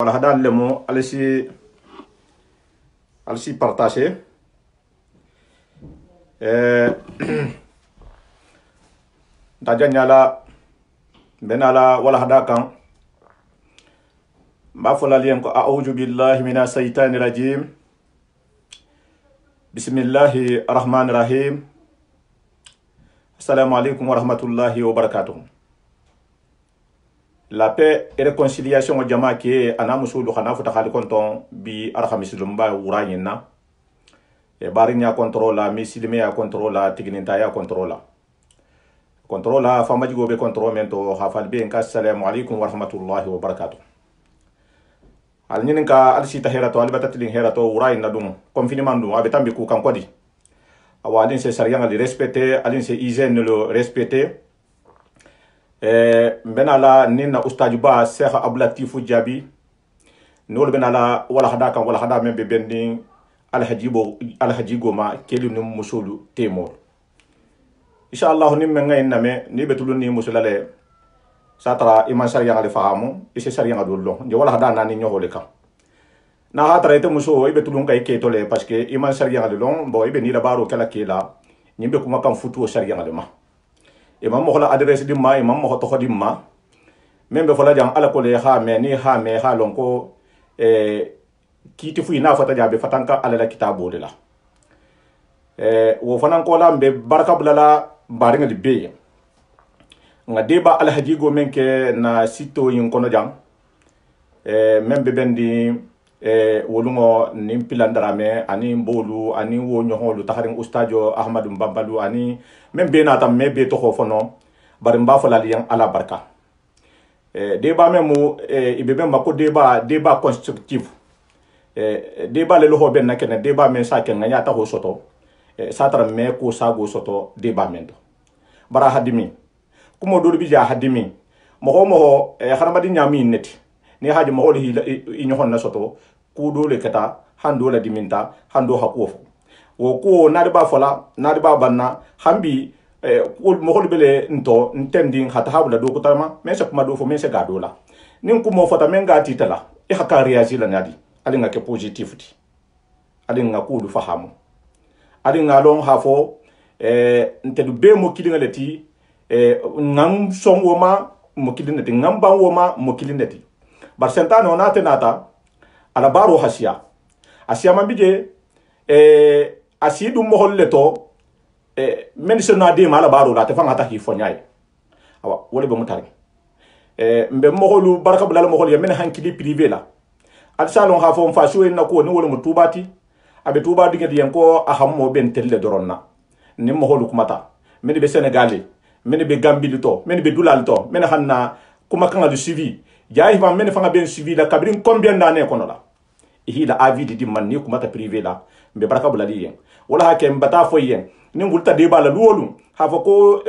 Voilà, hadal le mot, allez-y partager. Dajanyala benala wala hadakan. Bafola lien ko a'udhu billahi minash shaitanir rajim. Bismillahir rahmanir rahim. Assalamu alaikum wa rahmatullahi wa barakatuh. La paix et réconciliation au jama qui anamusu do khana futa khali konton bi arhamisulumba uranyina e barinya controla misilime ya controla tigninta ya controla famaji go be controlmento hafal be nka assalamu alaikum wa rahmatullahi wa barakatuh alnyinin ka alsi tahirato albatatlin herato urayina dum confinement dum abetambi ku kan kodi awadin se sarianga li respecter alin se hygiène le respecter benala nina ustaju ba Cheikh Abdoulatifou Diaby nol benala wala hada men be bendi alhajigo ma kelu num musulu temor inshallah nim men ngay name ni betulun ni musulale satara iman sariya ngali fahamu ise sariya ngadullo je wala hada nani nyohole kam na hatra ite muso ibe tulun kay ketole parce que iman sariya ngadullo bo ibe ni la baro kala kila nyimbe kuma kam futu sariya ngaduma imam mo la adresse di ma imam mo to khodi ma membe fola jang ala ko le ha me ni ha me ha lon ko kiti fu ina fata jabe fatanka ala la kitabo de la wo fanan ko la be baraka bulala baringa di be nga deba al hajigo menke na sito yin kono jang membe bendi wolungo nim pilandarame ani mbolu ani wo nyoholu taharin ustajo ahmadu mbambalu ani membe na tam mebe to khofono bari mba fola liyan ala barka deba memu ibebe mako deba constructive deba le loho ben nakene deba men sa ken nganya ta ho soto satara me ko sago soto deba mendo bara hadimi kumo do bi ja hadimi mo kharamadi nyami neti ni haji mo holi inyohon na soto ku dole kata hando la diminta hando hakofo wo ko nadiba fola nadiba banna hambi mo holi bele nto ntending hata habula do kutama mensa kuma do fo mensa gadola nin kumo fota menga titala e haka reagila nadi alinga ke positivity alinga ku du fahamu alinga long hafo ntedu be mo kilinga leti ngam songo ma mo kilinga leti ngam bango ma mo kilinga leti bar sentano nate nata ala baro hasia mabije asidu mohol leto men se na de mala baro la te fanga ta hi fonyai awa wole be mutari mbe moholu baraka bulal mohol ya men hankili privé la al salon ha fo mfa suwe na ko ni wole mutubati abe tuba digedi yanko ahammo ben telle doronna ni moholu kumata men be sénégalais men be gambilito men be dulalto men hanna kuma kanga du suivi jaay va men fanga ben suivi la kabrin combien d'années kono la hi la avis di man ni kuma ta privé la be baraka bulali yen wala hakem bata fo yen ni ngulta de bala luolu ha fo ko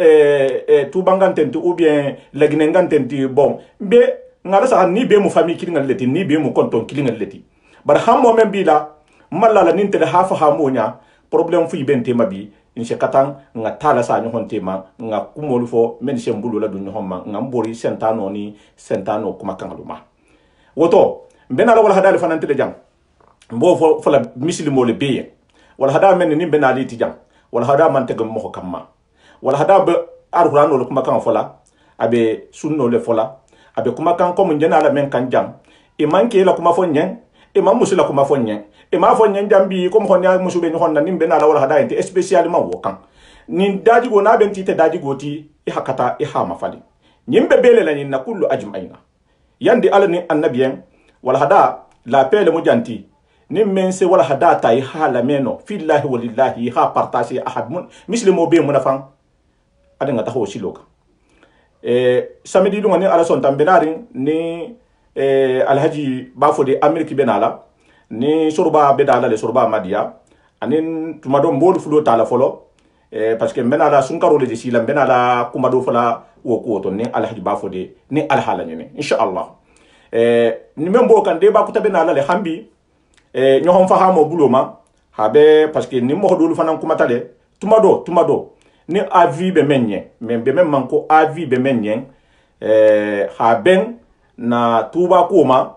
tu bangantenti ou bien lagnengantenti bon be ngala sa ni be mu famille kilingal leti ni be mu konton kilingal leti bar hammo men bi la mallala ninte de hafa hamonya problème fu ben tema bi inse katang nga tala sa nyo hontema nga kumolu fo men se mbulu la dunyo homma nga mbori sentano kuma kangaluma woto mbena la wala hadal fanante le jam mbo fo la mislimo le beye wala hada men ni bena li ti jam wala hada man tegam mo kamma wala hada be arqur'ano le kuma kan fola abe sunno le fola abe kuma kan ko mun jena la men kan jam e manke la kuma fo nyen e ma musula kuma fo nyen e ma fo nyen jambi ko mo nya musube ni honna nimbe na la wala hada inte spécialement wo kan ni daji go na benti te daji goti e hakata e ha mafali nyimbe bele la ni na kullu ajmaina yandi alani annabien wala hada la pele mo janti ni mense wala hada tay hala meno fillahi walillahi ha partage ahad mun muslimo be munafan adanga ta ho siloka samedi dunga ni ala son tambenari ni alhaji bafode ameriki benala ni surba bedala le surba madia anin tumado mbolu fulo tala folo parce que benala sunkaro le sila benala kumado fola wo ko to ni alhaji bafode ni alhala nyene inshallah ni membo kan de ba kuta benala le hambi nyohon fahamo buloma habe parce que ni mo dolu fanan kumatale tumado ni avi be menye membe memmanko avi be menye ha ben na tuba kuma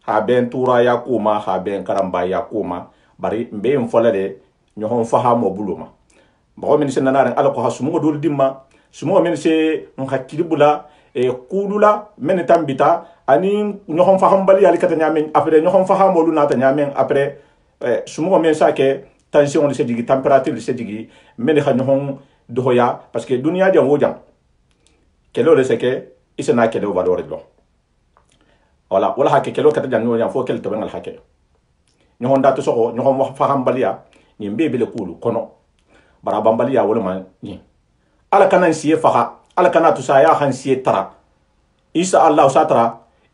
ha ben tura ya kuma ha ben karamba ya kuma bari mbe mfola de nyohon fahamo buluma ba min se nanaren ala ko hasumo dol dimma sumo men se ngakili bula e kulula men tambita ani nyohon faham bali ali kata nyamen après nyohon fahamo lu nata nyamen après sumo men sa ke tension se digi température se digi men ha nyohon dohoya parce que dunia jam wojam kelo le seke isena kelo valeur do wala wala hakke kelo kata jang wojam fo kel to bengal hakke nyohon datu soko nyohon faham balia ni mbebe le kulu kono bara bambalia wala man ni ala kana siye faha ala kana to saya han siye tara isa allah satara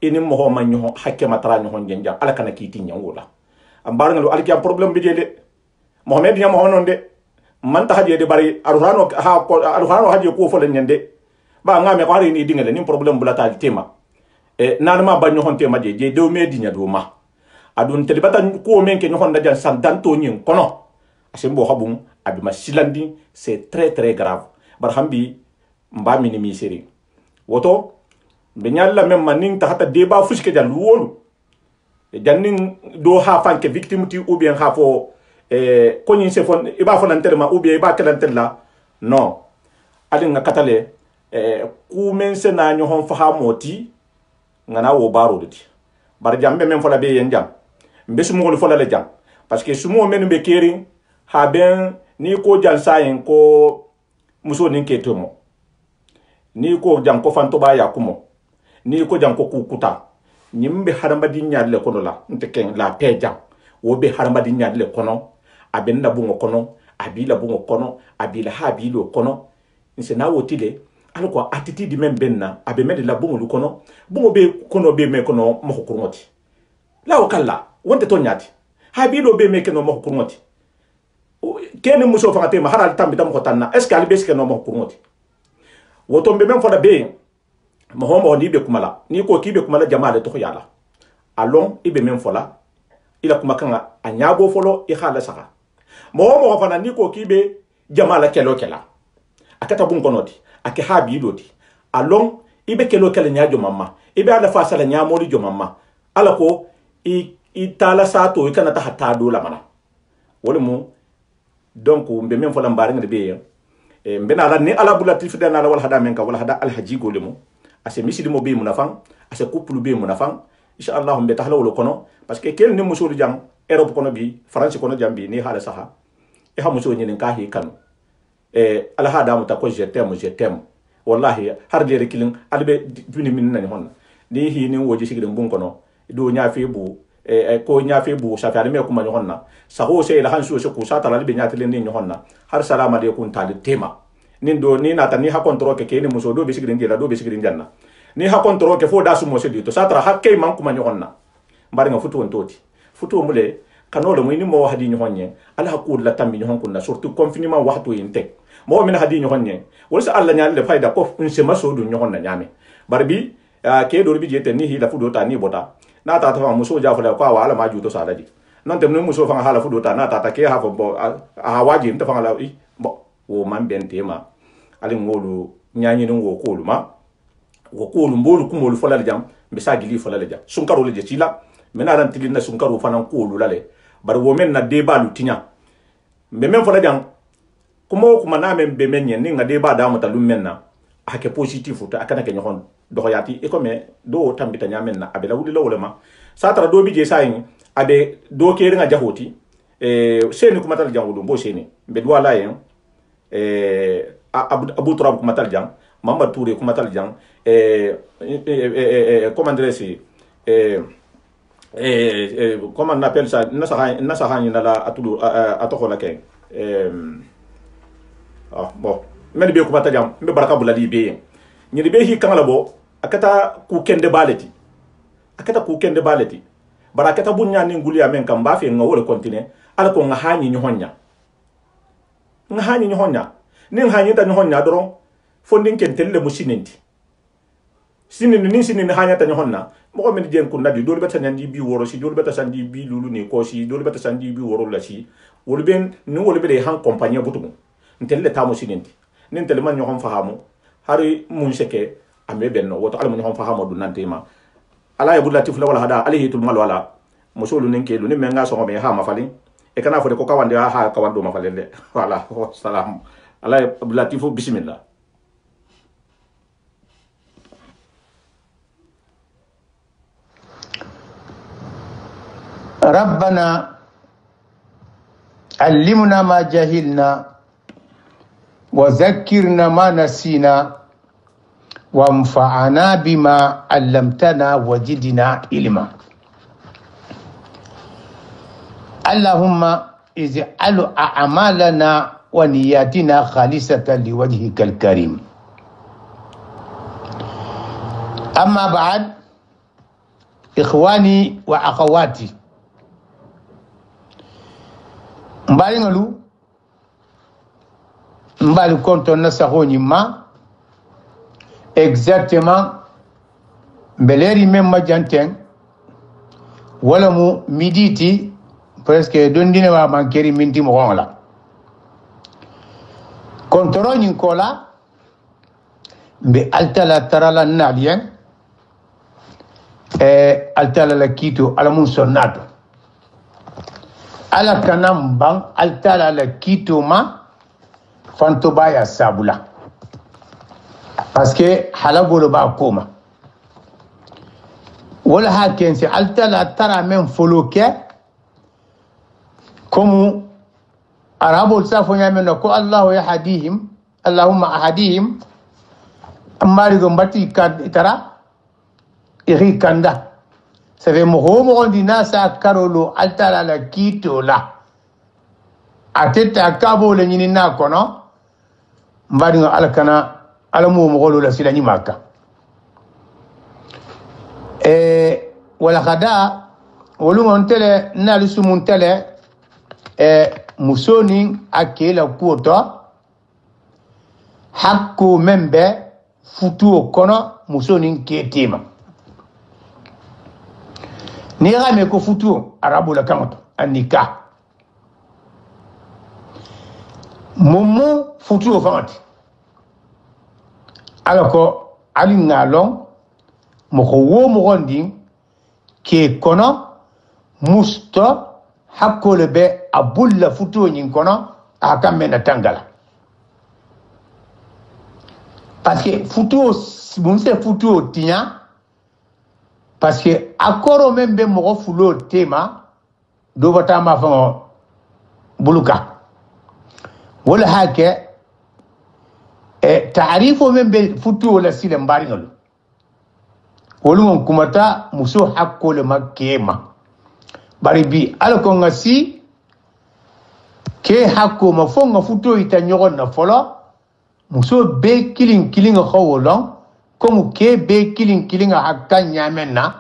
ini mo man nyohon hakke matara nyohon jenja ala kana kiti nyangola ambar ngalo alki problem bi de mohammed nyam honon de man ta haje de bari alhurano haje ko fo nyende ba ngame ko hari ni dingale ni problem bulata tema nanma ba nyohon tema je do me dinya do ma adun telibata ko men ke nyohon dajan san danto nyin kono asembo habum abima silandi c'est très grave barhambi mba minimiseri woto be nyalla mem manin ta hata deba fuske dal wolu jannin do ha fanke victime ti ou bien ha fo konyin se fon iba fo lantelma ou bien iba kelantella non alin nga katale ku men se na nyohon fahamoti ngana wo baro de bar jambe men fola be yen jam mbe sumo ko fola le jam parce que sumo men be keri ha ben ni ko jan sayen ko muso nin ke tomo ni ko jan ko fanto ba ya kumo ni ko jan ko kukuta nyimbe haramba di nyaadle kono la nteken la peja wo be haramba di nyaadle kono abenda bungo kono abila bungo kono abila habilo kono nse na wotile alko attitude men benna abe med la bungo lu kono bungo be kono be me kono mo kurngoti la o kala wonte to nyaati habilo be me kono mo kurngoti kene muso fangate ma haral tambi tam ko tanna est ce que albe ke no mo kurngoti woto be men foda be mo homo ni be kumala ni ko kibe kumala jamaale to yala alon ibe men fola ila kuma kanga anyabo folo I khala saka mo homo fana ni ko kibe jamaala kelo kela akata bun konoti ake habi lodi alon ibe kelo kela nyaajo mamma ibe ala fasala nyaamoli jo mamma ala ko I tala sato ikana ta hatta do la mana wala mu donc mbe men fola mbari ngade be mbe na la ni ala bulatif de na la wala hada men ka wala hada al haji go lemu ase misidi mo be munafan ase couple be munafan inshallah mbe tahla wala kono parce que kel ni musulu jam Europe kono bi France kono jambi ni hala saha e ha musulu nyin ka hi kanu ala hada mu ta ko je t'aime wallahi har de rekilin albe duni min nani honna ni hi ni woji sigide mbun kono do nya fe bu ko nya fe bu sa fa me kuma ni honna saho se la hansu se ku sa tala be nya tele ni honna har salama de kun tali tema nin do ni nata ni ha kontro ke ni muso do be sigide ndila do be sigide janna ni ha kontro ke fo da su mo se dito sa tara hakke man kuma ni honna mbari nga futu wontoti futu mule kanolo mo ni mo hadi ni honye ala ko la tambi ni honkuna surtout confinement waxtu yinte mo min hadi ni honye wala sa alla nyaale fayda ko un se maso do ni honna nyame barbi ke do bi jete ni hi la fudo ta ni bota na ta ta muso ja fala ko wala ma juto sala ji non tem no muso fa hala fudo ta na ta ke ha fo bo a waji mta fa la i bo wo man ben tema ali ngolu nyanyi no wo ko lu ma wo ko lu mbolu ko molu fala jam be sa gili fala jam sun karo le je tila mena ran tilina sun karo fa nan ko lu lale bar wo men na deba lu tinya be men fala jam kuma na men be men ni nga deba da mata lu men na ake positif to akana ke nyhon do yati e ko me do tambita nyamen na abela wuli lawle ma satara do bije sayin abe do ke ringa jahoti seni kuma tal jangudo bo seni be do wala yen abu turab kuma tal jang mamba touré kuma tal jang comment dire si comment on appelle ça nasaha ni la atulu atokola ke bon men be kuma tajam be baraka bulali be ni be hi kangala bo akata ku kende baleti barakata bunya ni nguli amen kan ba fe ngawole kontine ala ko nga hanyi ni honya ni hanyi ta ni honya doro fondin ken telle musinenti sinini hanya ta ni honna mo men jen kun nadi dole beta nyandi bi woro si dole beta sandi bi lulu ni ko si dole beta sandi bi woro la si wolben ni wolbe han compagnie butugo ntelle ta musinenti nin tele man ñoxon fahamu hari mun seke ambe benno woto ala mun ñoxon fahamu du nantema ala ya budlatif la wala hada alihi tul mal wala musulu ninke lu ni menga so me ha mafali e kana fo de ko kawande ha kawando mafalele wala salam ala ya budlatif bismillah. ربنا علمنا ما جهلنا وذكرنا ما نسينا وانفعنا بما علمتنا وزدنا علما. اللهم اجعل اعمالنا ونياتنا خالصة لوجهك الكريم. اما بعد، اخواني واخواتي، mbali konto na sahoni ma exactement beleri même majanten wala mu miditi presque dondine wa mankeri minti mo la kontoro nyin kola be altala tarala nalien altala la kito ala mun sonnato ala kanam bang altala la kito ma fanto baya sabula parce que halagolo ba koma wala haken si altala tara men foloke comme arabol safo nyamen ko Allah ya hadihim Allahumma ahadihim amari go mbati kad itara iri kanda ça fait mo dina sa karolo altala la kito la ateta kabo le nyini na kono mbadi ngo alakana alamu mo golo la silani maka wala khada wolungon tele nali sumun tele musoni akela kuoto hakku membe futu kono musoni ketima ni rame ko futu arabu la kanto anika momo futu famati alako ali ngalong moko wo mo gondi ke kono musto hakole be abulla futu nyin kono akamena tangala parce que futu bunse futu tinya parce que akoro membe mo fulo tema do batama fa buluka wala hake taarifo membe futu wala sile mbari ngalo wolungon kumata muso hakko le makema bari bi alko ngasi ke hakko ma fonga futu itanyogo na folo muso be killing khawolon comme ke be killing hakanya menna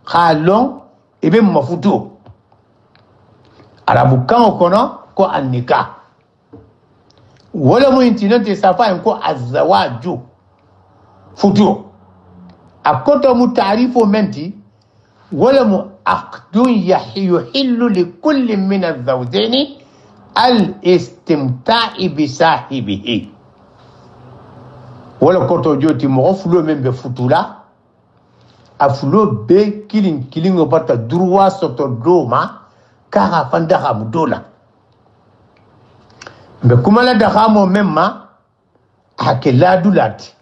khalon ibe mafutu arabu kan kono ko annika wala mu intinante safa ko azawaju futu akoto mu ta'rifo menti wala mu aqdun yuhillu li kulli min az-zawjayn al-istimta'i bi sahibihi wala koto joti mo fulo membe futula afulo be killing bata droit soto doma kara fanda mudola be kumala da khamo memma hakela dulati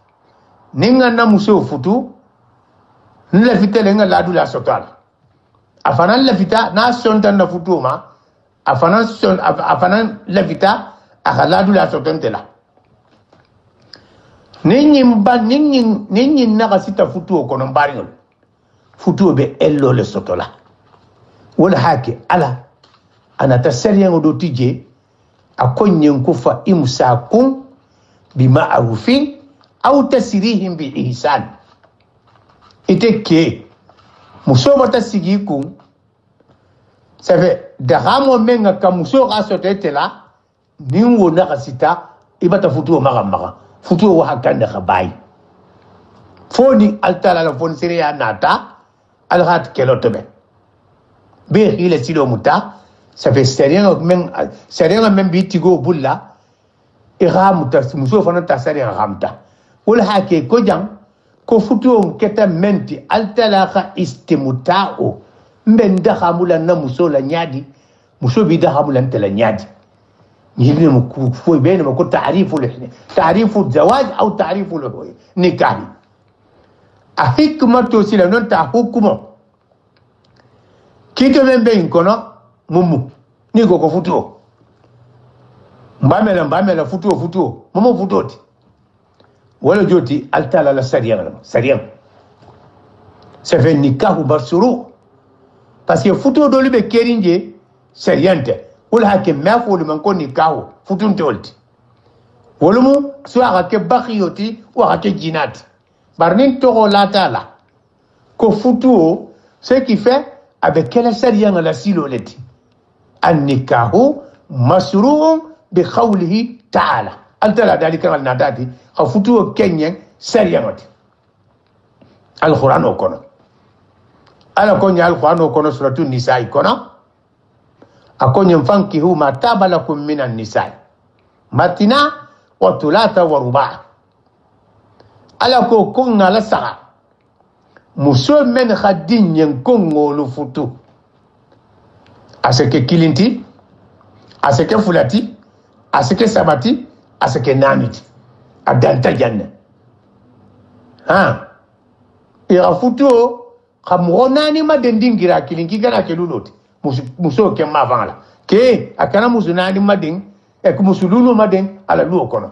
ninga na muso futu nla fitele nga la dula sotala afana la fita na sonta na futu ma afana la fita akala dula sotontela ninyi na kasita futu kono mbari futu be ello le sotola wala hake ala ana tasariyan do tije akonyen kufa imsakun bima'rufin aw tasrihim bi ihsan iteke muso tasigi ku ça fait dagamo menga ka muso asotela ninwo na kasita ibata futu maga futu wa hakanda khabai foni altala la fon siriya nata alhat kelotobe be hile silo muta ça fait sérieux même bitigo bulla ira muta muso fana ta sérieux ramta wala hake ko jang ko futuo keta menti altalaka istimutao mbenda hamula na muso la nyadi muso bida hamula ntela nyadi يجي مكفوي بين ما كنت تعريف الزواج أو تعريف النكاح أحكمة توصل أن تحكمه كي كمان بين كنا ممو نيجو كفتو mbamela futuo momo futoti wala joti altala la sariyan ça fait nikahu barsuru parce que futuo doli be kerinje sariyante wala hake mafo le man ko nikahu futun tolti wolumu suwa ke bakhiyoti wa ke jinat barnin to la tala ko futuo ce qui fait avec quelle sariyan la siloleti an nikahu masru'un بقوله تعالى أنت لا ذلك الناداتي خفتوه كنين سريانتي القرآن وكنا أنا كوني القرآن وكنا سورة النساء كنا أكون ينفنكه ما تاب لكم من النساء متنا وثلاثة ورباع ألا كون على سرع مسو من خدين ينكون ولفتو أسكي كيلنتي أسكي فلاتي asike sabati asike naniti adanta janna ira futo khamronani madendingira kilingi gana keluloti muso ke mavangala ke akana musunani madin e ku musululu madin ala luo kono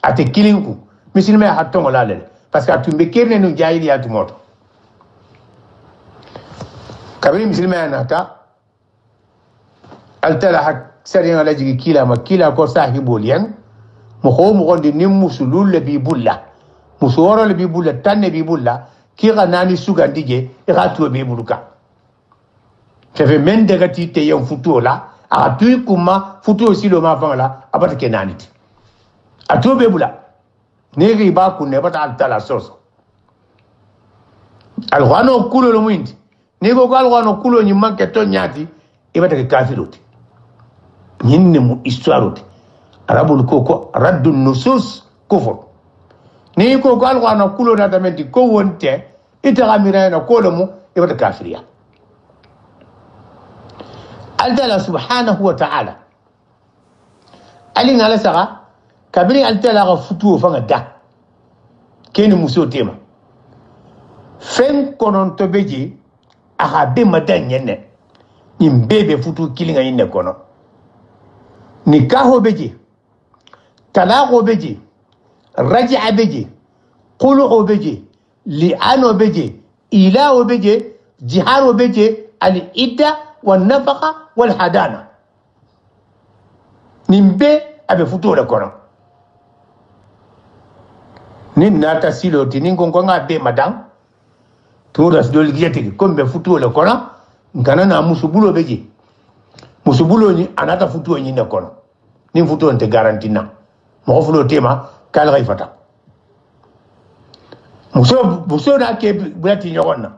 ate kilinku misilme hatto lalele parce que atumbe kerne no jahili atumoto kabiri misilme anata altala hak sariyan ala jigi kila ma kila ko sahibul yan mo ko mo gondi nim musulul le bibulla musoro le bibulla tanne bibulla kira nani suga dige iratu bibuluka fefe men daga ti te yon futu la a tu kuma futu silo ma fangala abata kenaniti atu bibula negi ba ku ne bata altala soso alwano kulo lo mwindi nego alwano kulo nyi manke to nyati ibata ke kafiroti ñinne mu histoire de arabul ko raddu nusus kufur ni ko alqana kulo na tamenti ko wonte ita amira na ko mu ibada kafiriya altala subhanahu wa ta'ala alin ala sara kabiri altala ga futu fa ngada keni muso tema fen konon to beji aha be madan yenne imbebe futu kilinga yenne kono nikaho beji talaqo beji raj'a beji qulu'u beji li'anu beji ila'u beji jiharu beji al-idda wal nafaqa wal hadana nimbe abe futu le kono nin nata siloti nin gongo ngabe madam turas dol giyete ko be futu le kono ngana na musubulo beji musubulo ni anata futu ni ne kono ni futu nte garantina mo fulo tema kala gaifata muso da ke bulati nyogonna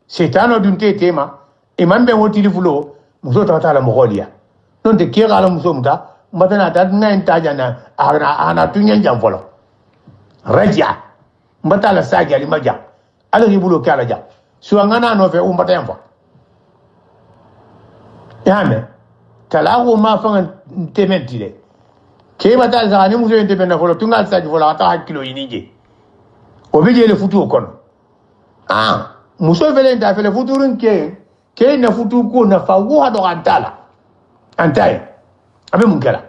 setano dunte tema imambe woti fulo muso ta la mogolia non te kira la muso muta matana ta na intaja na ana tunyen jamfolo raja mbatala saja limaja ala ribulo kala ja suangana no fe umbata yamfa yame talago ma fangan tementile ke batal sa ni muso ente bena folo tungal sa fola ata hakilo inije obije le futu kono muso vele nda fele futurun ke na futu ko na fawo hado antala antai abe munkala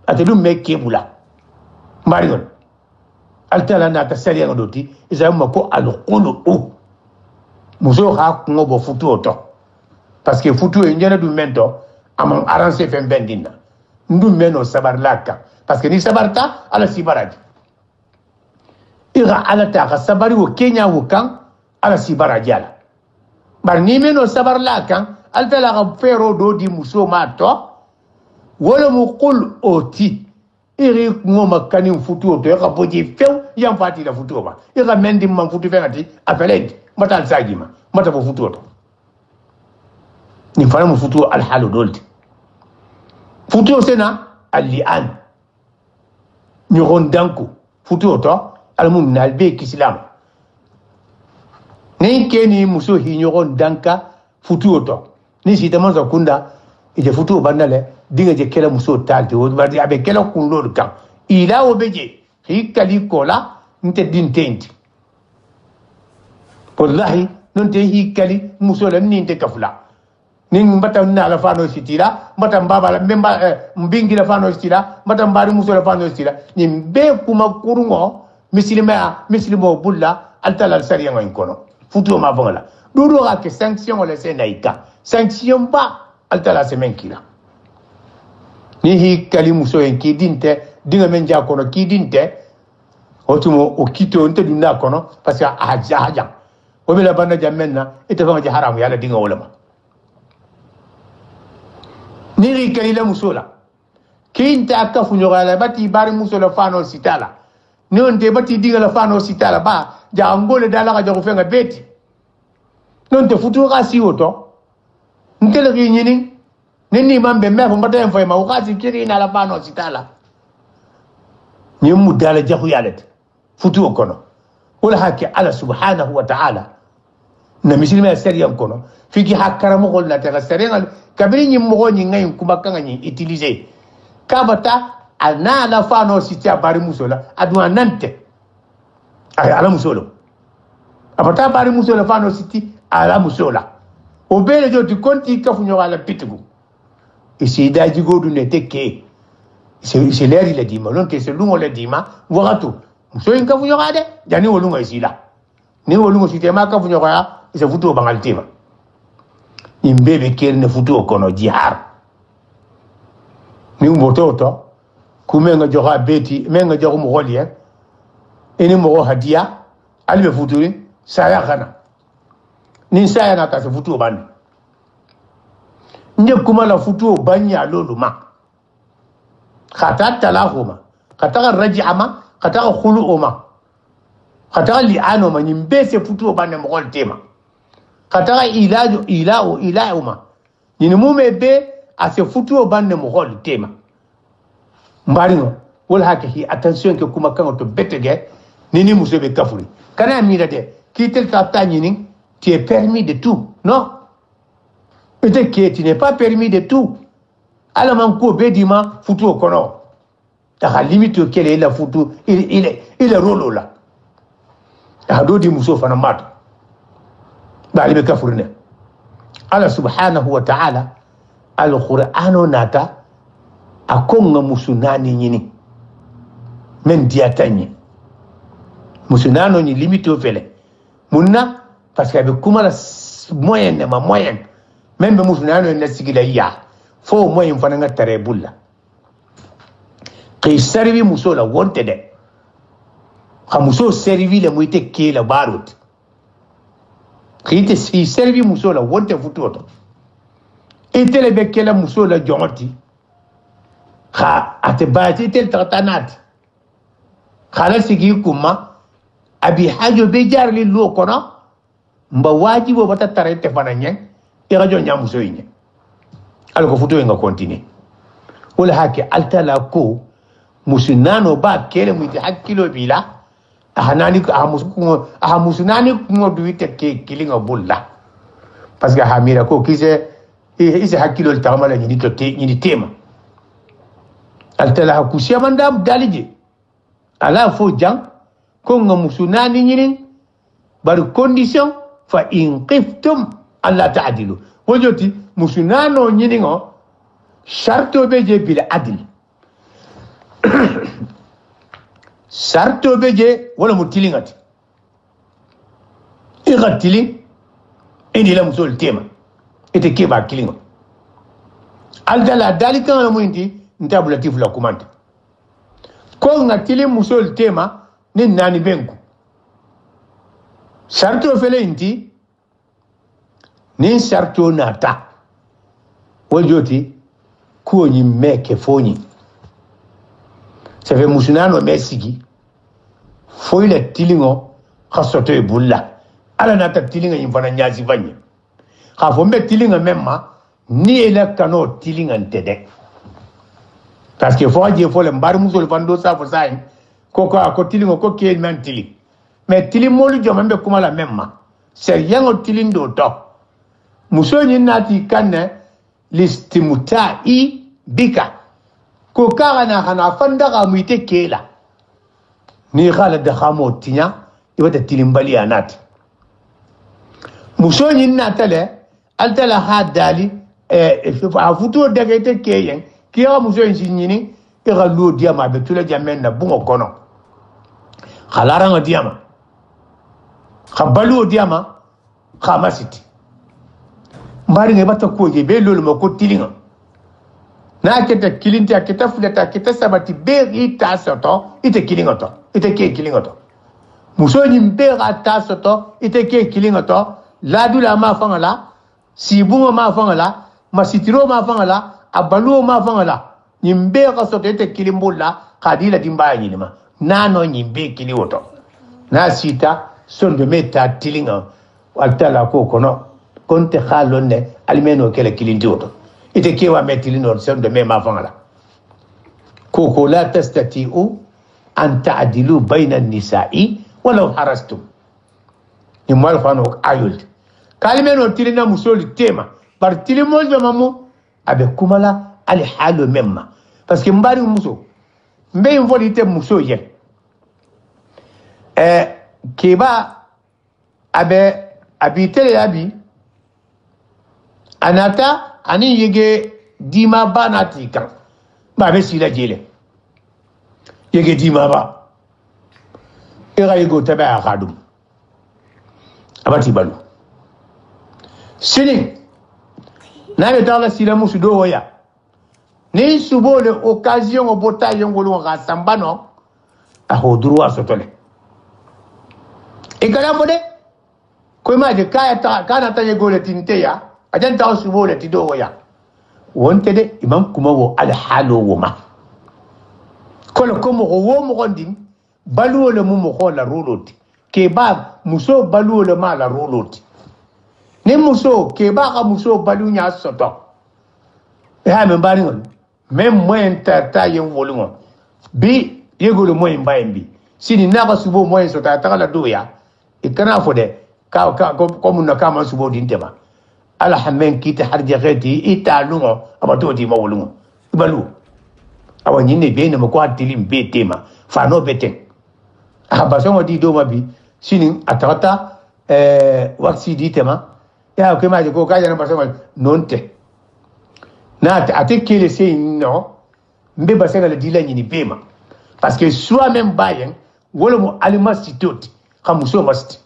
atedum me kebula marigon altala na tasali ngodoti isa mako alqulu muso ha ngobo futu oto parce que futu e nyana du mento amon arrange fen bendina ndu meno sabarlaka parce que ni sabarta ala sibaraji ira ala ta sabari wo kenya wo kan ala sibaraji ala bar ni meno sabarlaka alta la fero do di muso mato wala mu qul oti iri ngoma kanin futu to ka boji few yam fati la futu ba ira mendi man futu fenati apeledi matal sagima mata bo futu to ni fara mu futu al halu dolti futu sena al-li'an ni rondanku futu to al mum nal be kislam ni keni muso hinyogon danka futu oto ni sitama zakunda ije futu bandale dinga je kela muso talti o badi abe kela kunlo kan ila obeje hikali kola nte dintenti wallahi nonte hikali muso la ninte kafula ni mbata na la fano sitira mbata mbaba la memba mbingi la fano sitira mbata mbari muso la fano sitira ni mbe kuma kurungo misilimo bulla altala sariya ngai kono futu ma bangala dodo ga ke sanction wala senaika sanction ba altala semenkila ni hikali muso en kidinte dinga menja kono kidinte otumo o kito nte dunna kono parce que haja o bela banda jamenna ite fanga haram yalla dinga wolama ni hikali la musola kinta akafu nyogala bati bari musola fano sitala ni onte bati dinga la fano sitala ba ja ngole dala ga jago fenga beti non te futu ga si oto ntele ri nyini nini mambe mefo mbata en fay ma wakati kiri na la fano sitala ni mu dala jago yalet futu kono wala haki ala subhanahu wa ta'ala na misilima seriyan kono fiki hakara mo gol na ta seriyan kabiri nyi mo nyi ngay kuma kanga nyi utiliser kabata ana la fano sitia bari musola adwa nante ay ala musolo apata bari musola fano siti ala musola obele joti konti kafunyo ala pitigu isi daji godu ne teke c'est leri le dima non ke se lungo le dima wagatu muso in kafunyo ade jani wolungo isila ni wolungo sitema kafunyo ya isa futu bangaltima imbebe kerne futu kono jihar ni mbototo kumenga joga beti menga jogo mo golie eni mo hadia albe futuri saya kana ni saya na ka se futu bani nje kuma la futu banya loluma khata talahuma khata raj'ama khata khuluuma khata li'ano ma nyimbe se futu bani mo gol tema khata ilauma ni mume be a se futu bani mo gol tema mbaringo wala hake hi attention ke kuma kan to betege nini musobe kafuri kana mira de kitel kapta nyini tu es permis de tout non ete que tu n'es pas permis de tout ala man ko bedima futu kono ta limite quelle est la futu il est rolo là ado di muso fana mat bali be kafuri ne ala subhanahu wa ta'ala al qur'ano nata akonga musunani nyini men diatanyi musunano ni limite au fele munna parce que avec kuma la moyenne même musunano na sigila ya fo moyen fana nga tare bulla qi servi musola wonte de khamuso servi le muite ke la barut qi te si servi musola wonte futoto etele be ke la musola jongoti kha atibati tel tatanat khala sigi kuma abi hajo be jar li lo kono mba wajibo bata tarete fananye e rajo nyamu so yinye alko futo nga continue wala haki altala ko musunano ba kele muti hakilo bila ahanani musunani ko duite ke kilinga bulla parce que hamira ko kise ise hakilo tamala ni tema altala hakusia mandam dalije ala fo jang ko nga musunani nyinin bar condition fa in qiftum alla ta'dilu wajoti musunano nyiningo sharto beje bil adl sharto beje wala mutilingati igatili indi la musul tema ite keba kilingo aldala dalika na muindi ntabula tifu la kumanda ko ngatili musul tema ni nani benku sharto fele inti ni sharto nata wajoti ko nyi meke foni sefe musunano mesigi foile tilingo khasoto e bulla ala nata tilinga yimfana nyazi vanye khafombe tilinga memma ni ela kano tilinga ntede parce que foje fole mbar musul fando sa fo sai ko tilingo ko ke man tili mais tili molu jomambe kuma la memma seriyango tilindo to muso nyin nati kanne listimutai bika ko kana hana fanda ga muite kela ni khala da khamo tinya ibata tilimbali anati muso nyin natale altala hadali a futo daga ite keyen kiya muso nyin nyini ira lo diama be tula jamen na bungo kono khalaranga diama khabalu diama khamasiti mbari nge bata ko je be lolu mako tilinga na keta kilinti akita fuleta kita sabati be ita soto ite kilinga to ite ke kilinga to muso nyimbe ata soto ite ke kilinga to ladula ma fangala sibunga ma fangala masitiro ma fangala abalu ma fangala nyimbe ka soto ite kilimbulla kadila dimbaya nyinima nano nyimbe kiliwoto na sita sonde meta tilinga altala ko kono konte khalonne almeno kele kilindi woto ite kewa metilino sonde me ma fangala koko la tastati'u an ta'dilu bayna an-nisa'i walau harastum ni mal fano ayul kalimeno tilina musoli tema par tilimol de mamu abe kumala ali halu memma parce que mbari muso mbe volite muso yen keba abe abitele abi anata ani yege dima banati kan ba be sila jele yege dima ba ira yego taba khadum abati balu sini nabe tala sila musu do waya ni subo le occasion o bota yongolo ga sambano a hodru asotole ikala fode ko ma de kaya ta kana ta yego le tinteya ajan ta subo le tido waya wonte de imam kuma wo al halu woma kolo komo wo mo gondin balu le mu ko la roloti ke ba muso balu le ma la roloti ni muso ke ba ka muso balu nya soto ya men bari ngon même moyen ta yen wolungo bi yego le moyen bayembi sini na ka subo moyen sota ta la doya ikana fode ka ko mun na kama subo dintema ala hamen kita harja gati italungo abato di mawulungo balu awa nyine be ne ko atilim be tema fa no beten aba so di do mabi sini atata waksi di tema ya ko ma ko ka jana baso nonte na atekele se no mbe basanga le dila nyini bema parce que soit même bayen wolo mo alima situt khamuso masti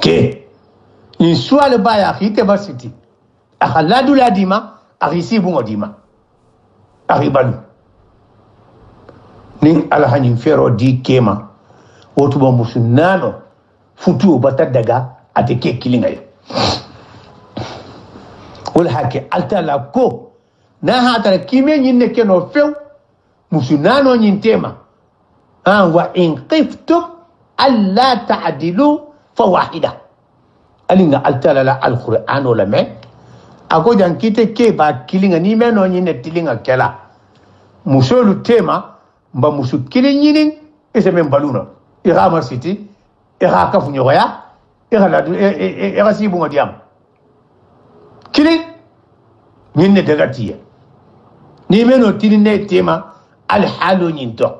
ke ni soit le baya khite basiti akhaladu la dima arisibu ngodima aribalu nin alhanin fero di kema wotuba musunano futu batadaga ateke kilinga wala hake altala ko na hatara kime nyinne keno few musunano nyintema wa in qiftum alla ta'dilu fa wahida alinga altala la alquran wala me ako jankite ke ba kilinga ni meno nyinne tilinga kela musolu tema mba musu kilingini ese men baluna ira masiti ira kafu nyoya ira la ira sibu ngodiam kili nyinne dagatiya ni meno tiline tema al halu nyinto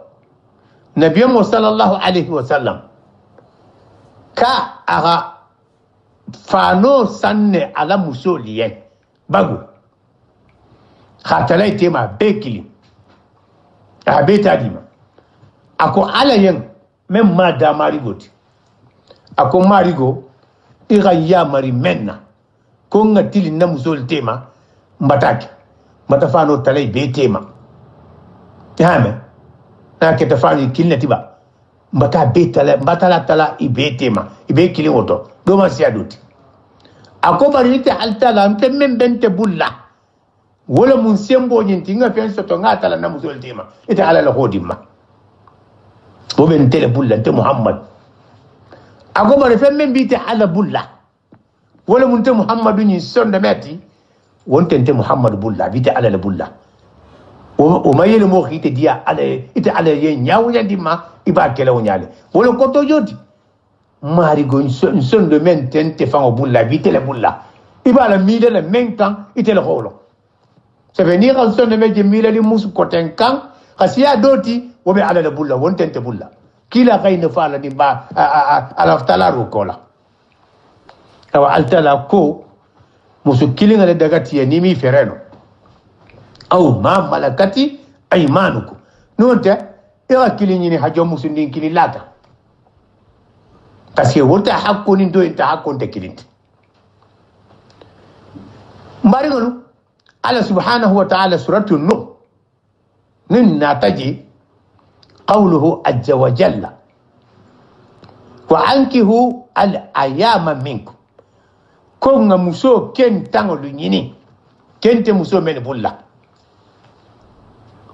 nabiy mu sallallahu alaihi wasallam ka aga fano sanne ala musoliyen bagu khatalai tema bekili abeta dima ako ala yen mem ma da marigoti ako marigo ira ya mari menna ko ngatili na musol tema mbataki matafano talai be tema yame na ke tafani kilne tiba mbata be tala mbatala tala ibe tema ibe kilin oto do ma siaduti ako bari te altala mte membente bulla wala mun sembo nyinti nga fen soto nga tala na musol tema ita ala la hodimma bo ben tele bulla te muhammad ako bari fen men bite ala bulla wala mun te muhammadu ni sonda meti wonte te muhammad bulla bite ala la bulla o mayele mo khite dia ala ite ala ye nyaawu yandima iba kele o nyaale wala ko to jodi marigo son de men tente fango bulla vitele bulla ibala mide le menkan itele holo c'est venir en son de men je mile li musu koten kan khasiya doti wobe ala le bulla won tente bulla kila kayne fala ni ba ala ftala rukola awa altala ko musu kilinga le dagati ni mi fereno aw ma malakati aymanukum nonte ira kilini ni hajo musu ndin kililata parce que wota hakkoni do inta hakkonte kilinti mbari ngolu Allah subhanahu wa ta'ala suratu nuh nin nataji qawluhu azza wa jalla wa ankihu al ayama minkum ko nga muso ken tangolu nyini kente muso men bulla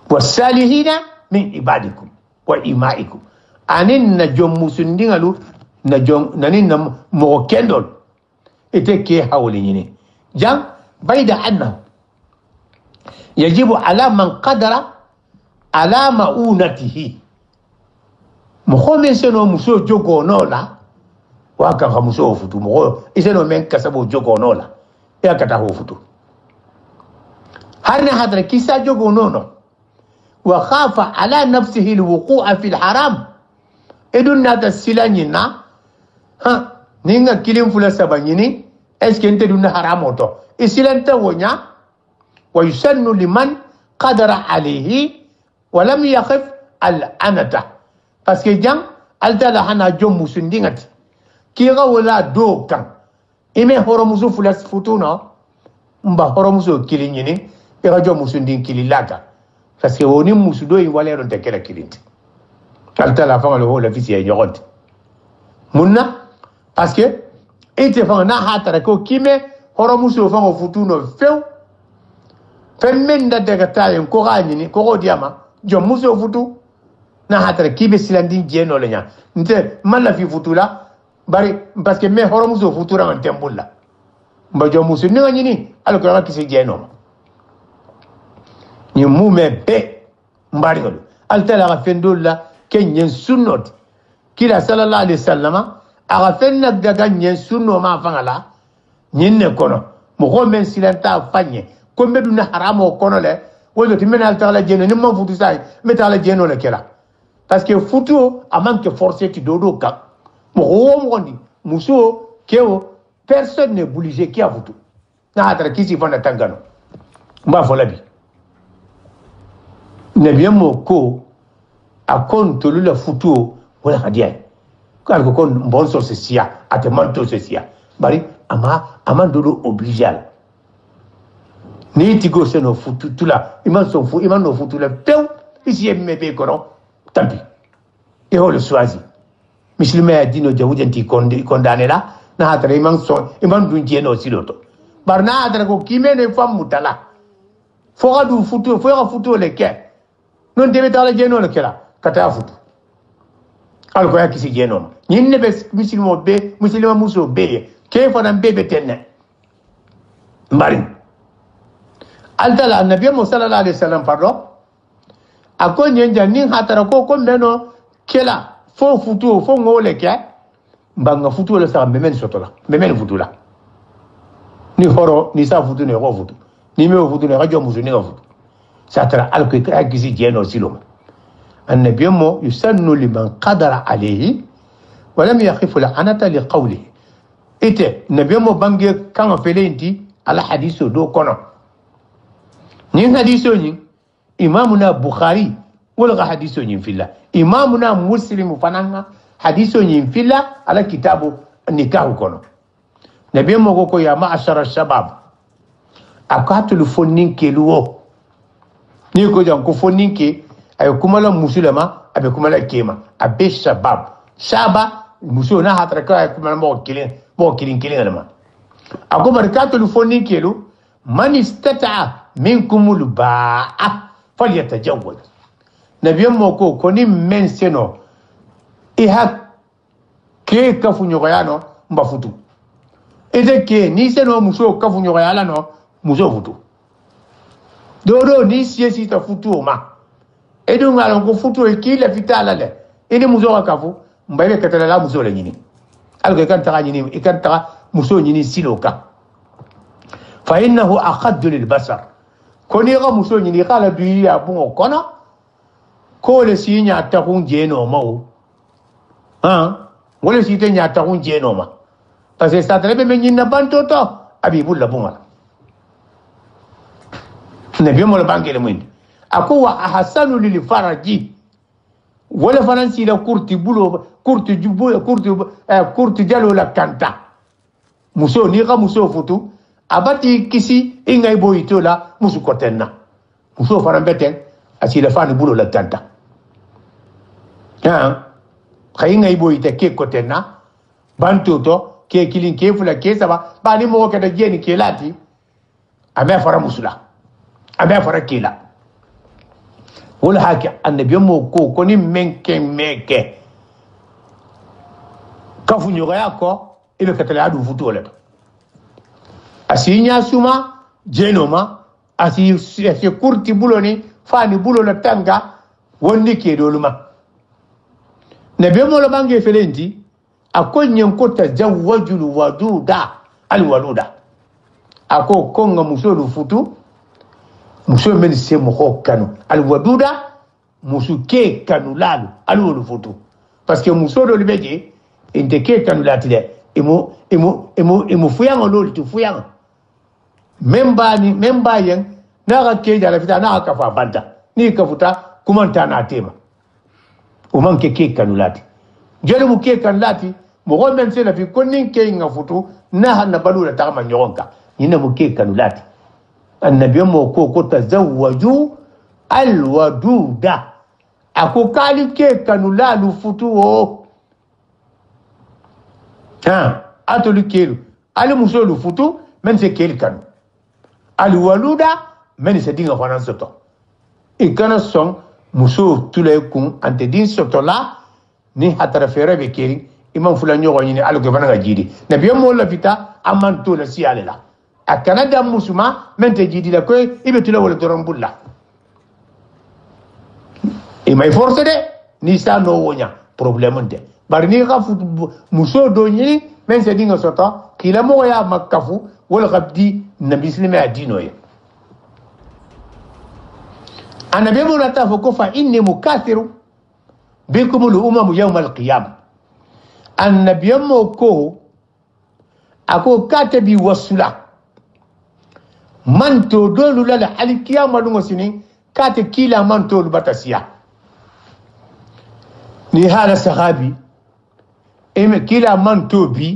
wasalihina min ibadikum wa imaikum anin na jom musundingalu na jom nanin na mo kendol ite ke hawli nyini jam bayda anna yajibu ala man qadara ala maunatihi mo khome seno muso jogo nola waka ka muso futu mo iseno men kasabo jogo nola ya kata ho futu harna hadra kisa jogo nono wa khafa ala nafsihi alwuqu'a fi alharam edun nata silanyina ha ninga kilim fula sabanyini eske ente dunna haramoto isilanta wonya wa yusannu liman qadara alayhi wa lam yakhif al-anata parce que jang altala hana jom musundingati kira wala do kan ime horomuso fula futuna mba horomuso kilinyini ira jom musundin kililaka parce que woni musudo yi wala ron tekela kilinti altala fa le hola fisi e yogonti munna parce que ite fa na hatara ko kime horomuso fa futuno few femenda daga tayen ko ganyini ko diama jom muso futu na hatara kibe silandin jeno lenya nte mala fi futula bari parce que me horomuso futura man tembulla mba jom muso ni ngani alko ra kisi jeno ni mume be mbari ngol altala ga fendolla kenyen sunnot kila sallallahu alaihi wasallama aga fenna daga nyen sunno ma fangala nyinne kono mo ko men silanta fanye ko medu na haramo kono le wodo timena altala jeno ni mo futu sai metala jeno le kela parce que futu a manque forcer ti dodo ka mo ko ngondi muso keo personne n'est obligé qui a futu na atra kisi fanda tangano mba folabi nebiyemo ko akon tolula futu wala hadiya ko kon bon so sia ate manto sia bari ama dodo obligé ni tigo seno futu tula iman no futu la pew isi mebe kono tampi e ho le soisi musulman a dino jawudenti condamné la na hatra iman dunje no siloto barna hatra ko kimene fam mutala fo du futu le ke non deve tala jeno le kela kata futu alko ya kisi jeno nyinne be musulman muso be ke fana bebe tenne mbari altala nabi sallallahu alaihi wasallam parlo ako nyenja nin hatara ko meno kela fo futu fo ngole ke mbanga futu le sa memen sotola memen futu la ni horo ni sa futu ne ko futu ni me futu ne rajo musu ne ko futu satara alko ka gizi jeno silo annabi mo yusannu liman qadara alayhi wa lam yakhif la'anata liqawlihi ite nabi mo bange kan felenti ala hadiso do kono ni hadiso ni imamuna bukhari wala hadiso ni filla imamuna muslim fananga hadiso ni filla ala kitabu nikahu kono nabi mo ko ya ma'ashara shabab akatul fonninke luwo ni ko jan ko fonninke ay kumala musulama abe kumala kema abe shabab shaba musuna hatra ka kumala mo kilin alama ako barkatul fonninke lu man istata'a minkumul ba'a falyatajawwaz nabiyam moko koni men seno iha ke kafunyo yano mbafutu ede ke ni seno muso kafunyo yala no muso futu dodo ni siesi ta futu ma edu ngalo ko futu e kila vitala le ini muso kafu mbaile katala la muso le nyini algo kan taga nyini ikan taga muso nyini siloka fa innahu aqaddu lil basar koni ga muso nyini kala duya bungo kono ko le sinya ta kun jeno mau wala si te nya ta kun jeno ma parce que ça trebe men nyina banto to abi bulla bunga ne bi mo le bangele mun ako wa ahsanu lil faraji wala faransi la kurti bulo kurti jubo kurti jalo la kanta muso ni ga muso futu abati kisi ingay boyito la musu kotenna muso farambeten asila fani bulo la kanta kayinga boyite ke kotenna bantuto ke kilin ke fula ke saba bani mo ka da jeni ke lati ame fara musula ame fara kila wala haka annabi mo ko ni menke meke kafu nyoga yako ibe katala adu futu wala asinya suma jenoma asi kurti buloni fani bulo la tanga wonni ke doluma nabi mo la bangi felenti akon nyenko tazawwajul waduda alwaluda ako konga muso du futu muso men se mo kanu alwaduda muso ke kanu lalu alwolu futu parce que muso do libeje inte ke kanu latide emo fuyanga lolu tu fuyanga memba yen na ke jala fita na ka fa banda ni ka futa kumanta na tema o man ke kanu lati jere mu ke kan lati mo go men se la fi konin ke nga futu na hanna balula ta ma nyoronka ina mu ke kanu lati annabi mo ko tazawwaju alwaduda ako kali ke kanu lalu futu o atolu kelu ali muso lu futu men se kel kanu alwaluda men se dinga fana soto ikana son muso tule kun ante din soto la ni hatara fere be keri imam fula nyogo ni algo bana ga jidi nabi mo la vita amanto la si alela akana da musuma mente jidi la koy ibe tule wala doron bulla e may force de ni sa no wonya problème de bar ni ga fu muso do ni men se dinga soto kila mo ya makafu wala gabdi nabi slima adino ya النبي مولا تفكوا إني مكاثر بكم الأمم يوم القيامة النبي موكو أكو كاتبي وصلا من تدول لا القيامة نمسني كاتب كيلا من تدول بتسيا نهار صحابي إما كيلا من توبي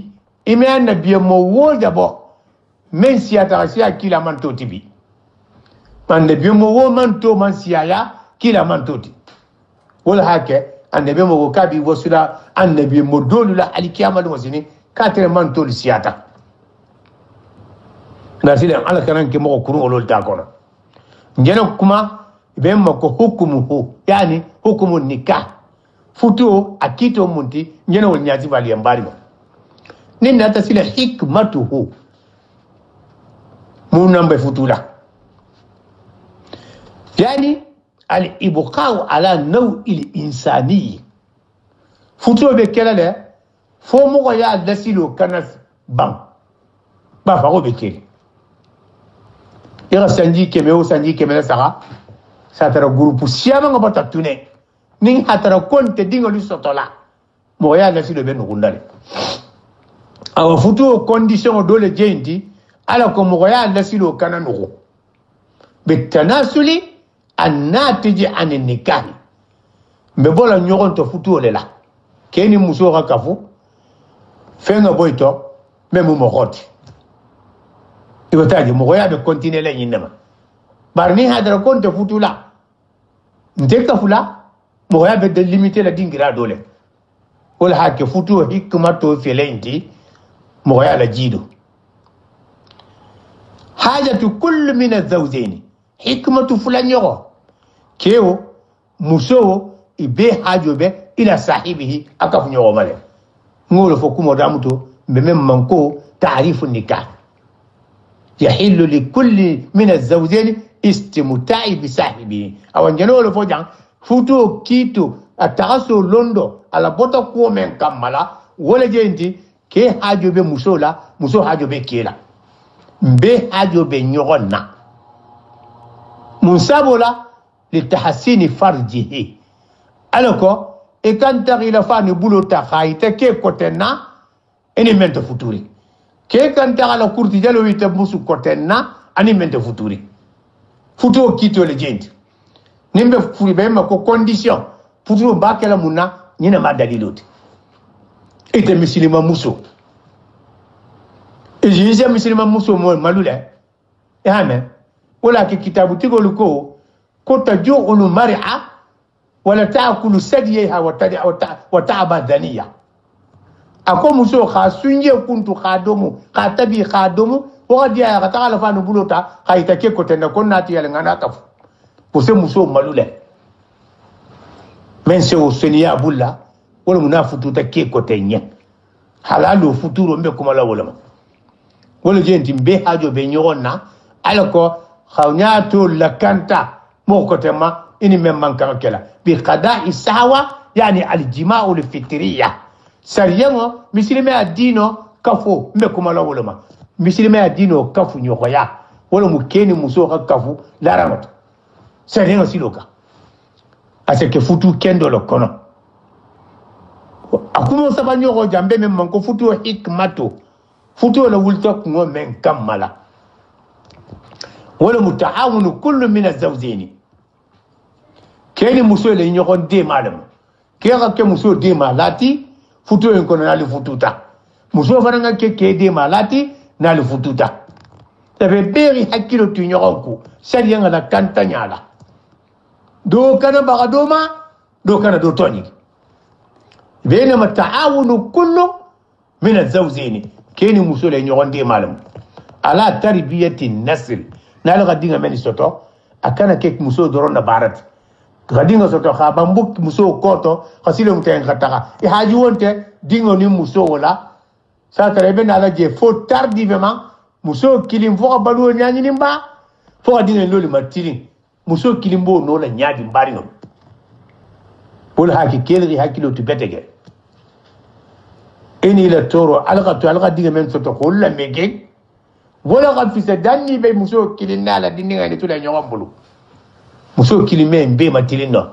إما النبي موجب من سياترسيا كيلا من توتبي annabi mo wo man to man siyaya kila man toti wala hake annabi mo kabi wasula annabi mo dolu la alkiyama do wasini katre man to siyata na sile ala kanan ke mo kuru olol ta kono ngena kuma be mo ko hukumu yani hukumu nikah futu akito munti ngena wol nyati bali mbari mo ninna ta sile hikmatuhu mu nambe futula يعني الإبقاء على نوع الإنساني فتوى بكلا لا فومو يا دسيلو كنس بام بافاو بكيل يرى سانجي كميو سانجي كميو سارا ساترا غروب سياما غباتا توني نين هاترا كونت دينغو لي سوتولا مو يا دسيلو بن غوندالي أو فتوى كونديسيون دولة جينتي على كم مو يا دسيلو كنا نغو بالتناسل الناتج عن النكاح مبولا نيورون تفوتو لا كيني مسوغا كافو فينا بويتو ميمو موغوتي يبتاجي مغويا بكونتيني لا ينما بارني هذا كون تفوتو لا نديكا فلا مغويا بدل ليميتي لا دينغرا دولة ولا هاكي فوتو حكمتو فيلينتي مغويا لا جيدو حاجة كل من الزوجين حكمة فلان يغو كيو مسو إبه حاجو به إلى صاحبه أكف نيغو مالي نقول فكم رامتو بمن منكو تعريف النكاح يحل لكل من الزوجين استمتاع بصاحبه أو نجنو لفوجان فوتو كيتو التغسو لوندو على بوتا كو من كمالا ولا جينتي ke hajo be muso la muso hajo be kela mbe hajo be nyogonna munsabola litahsini farjihi alako e kan tagila fani bulota khayta ke kotenna eni mente futuri ke kan tagala kurti jalo wita musu kotenna ani mente futuri futo kito le gente nimbe furi be ma ko condition futuro bakela munna nyina ma dalilote ite misilima muso e jise misilima muso mo malule e hame wala ki kitabu tigolu ko taju'ulu mar'a wala ta'kulu sadiyaha wa ta'ba daniya ako muso khasunje kuntu khadomu khatabi khadomu wadi ya katala fanu bulota khaita ke ko tenda konnati yale ngana kafu pose muso malule men se o seniya bulla wala munafutu ta ke ko tenya halalu futuro mbe kuma la wala jenti mbe hajo be nyona alako khawnyatu lakanta mo ko tema ini men manka kala bi qada'i sawa yani aljima'u alfitriya sariyango misilime adino kafu mbe kuma la misilime adino kafu nyoya wala mukeni muso ka kafu laramat sariyango siloka aseke futu kendo lo kono akumo sabanyo ko jambe men manko futu hikmato futu la wulta ko men kamala wala mutaawunu kullu min az-zawjayn keni muso le nyogon de madam kera ke muso de malati futu en kono nali fututa muso faranga ke de malati nali fututa tabe beri hakilo tu nyogon ko sari nga la kantanyala do kana bagadoma do kana do toni بينما التعاون كله من الزوجين كيني مسؤول يغندي مالم على تربيه النسل نال غدينا من سوتو اكنا كيك مسؤول دورنا بارت غدينا سوتو خابامبوك مسؤول كوتو خسيلو متين خطا يحاجي وونت دينغو ني مسؤول ولا ساتربنا على جي فو تارديفمان مسؤول كيلين فوق بالو نياني نيمبا فوق دينا لولي ماتيلين مسؤول كيلين بو نولا نيادي مبارينو قول هاكي كيلغي هاكي لو تبتغي إني لتورو ألغا ديغا من ستقول لميكي ولا غا في سداني بي مسو كيلنا على دينيغا نتولا نيوغان بلو مسو كيلمين بي ما تيلنا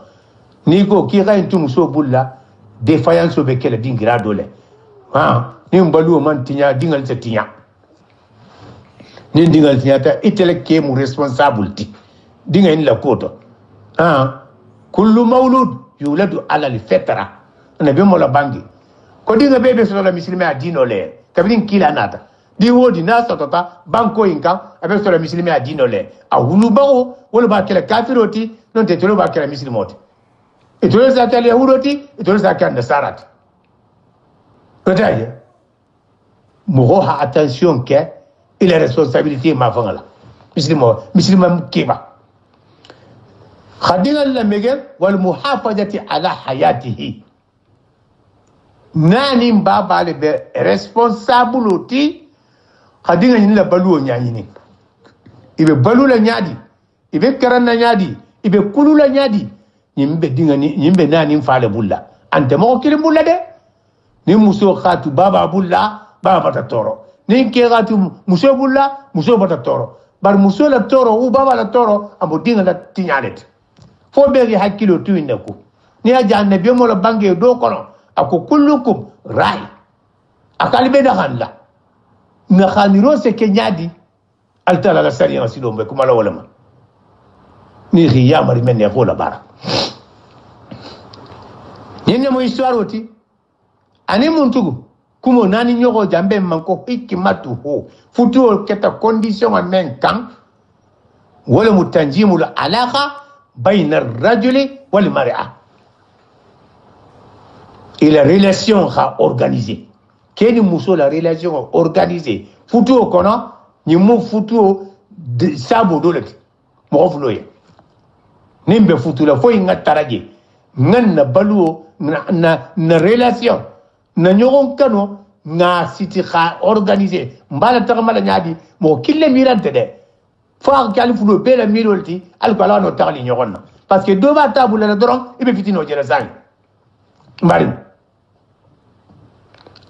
نيكو كي غا انتو مسو بولا ديفايانسو بكلا دين غرادولي نيم بالو من تينيا دينغال ستينيا نين دينغال تينيا تا إتلك كيمو ريسپونسابلتي دينغا إن لكوتو كل مولود يولد على الفطرة أنا بيمولا بانجي كودينغا بيبي سولا مسلمي ادينو لي كابين كيلا ناتا دي ودي ناس توتا بانكو إنكا أبي سولا مسلمي ادينو لي أولو باو ولا باكلا كافروتي نون تتلو باكلا مسلموتي إتولو زاكا اليهودوتي إتولو زاكا النصارات بتاعي مغوها attention كي إلى responsabilité ما فنغلا مسلمو كيبا خدينا لمجن والمحافظة على حياته ناني بابا لب responsabilité خدينا ينلا بلو نياني إبه بلو لنيادي إبه كرنا نيادي إبه كلو لنيادي يمبه دينا يمبه ناني فعل بولا أنت ما أكلم بولا ده نمسو خاتو بابا بولا بابا تطورو نينكي خاتو مسو بولا مسو بتطورو بار مسو لتطورو و بابا لتطورو أبو دينا لا تنيالت fo be hakilo tuinde ko ni aja annabi mo la bange do kono ako kullukum rai akali be dakhalla na khaniro se kenyadi altala la sari en sidombe kuma la wala ma ni riya mari men ne ko la bara yenya mo histoire oti ani muntugo kumo nani nyogo jambe manko hikmatu ho futu keta condition men kan wala mutanjimul alaqa بين الرجل والمرأة et la relation est organisée quelle muso la relation organisée futu kono ni mu futu sabo dolet mo fuloye nimbe futu la fo inga taraje nganna baluo na relation na nyogon kano na siti kha organisé mbala tagamala nyaadi mo kille mirante de faut qu'il faut le la mirolti al kala no tali nyogonna parce que do ba tabu la doron ibe fitino jere sang mbari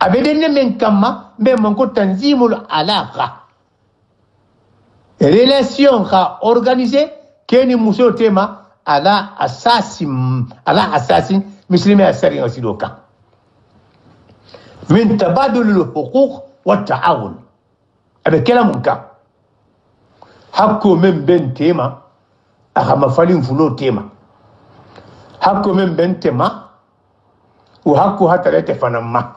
abedenne men kama men manko tanzimul alaqa relation ka organisé keni muso tema ala assassin muslimi asari ngasidoka min tabadul al-huquq wa ta'awun abe kelamun ka hakko men ben tema aka mafalin fulo tema hakko men ben tema wa hakko hatare te fanamma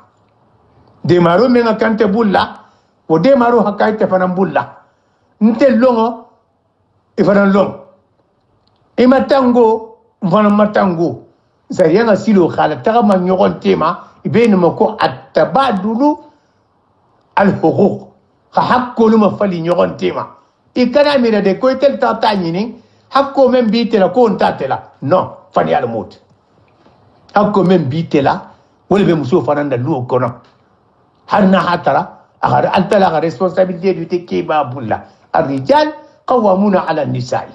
de maro men akante bulla o de maro hakaite fanam bulla nte longo ifanan long imatango mfana matango zarianga silo khala taga ma nyogon tema ibeni mako attabadulu al-huquq ka hakko luma fali nyogon tema ikana mira de ko tel tata nyini hakko men bitela ko ntatela non fani al mot hakko men bitela wala be muso fananda lu kono harna hatara agar altala ga responsabilité du tekiba bulla الرجال قوامون على النساء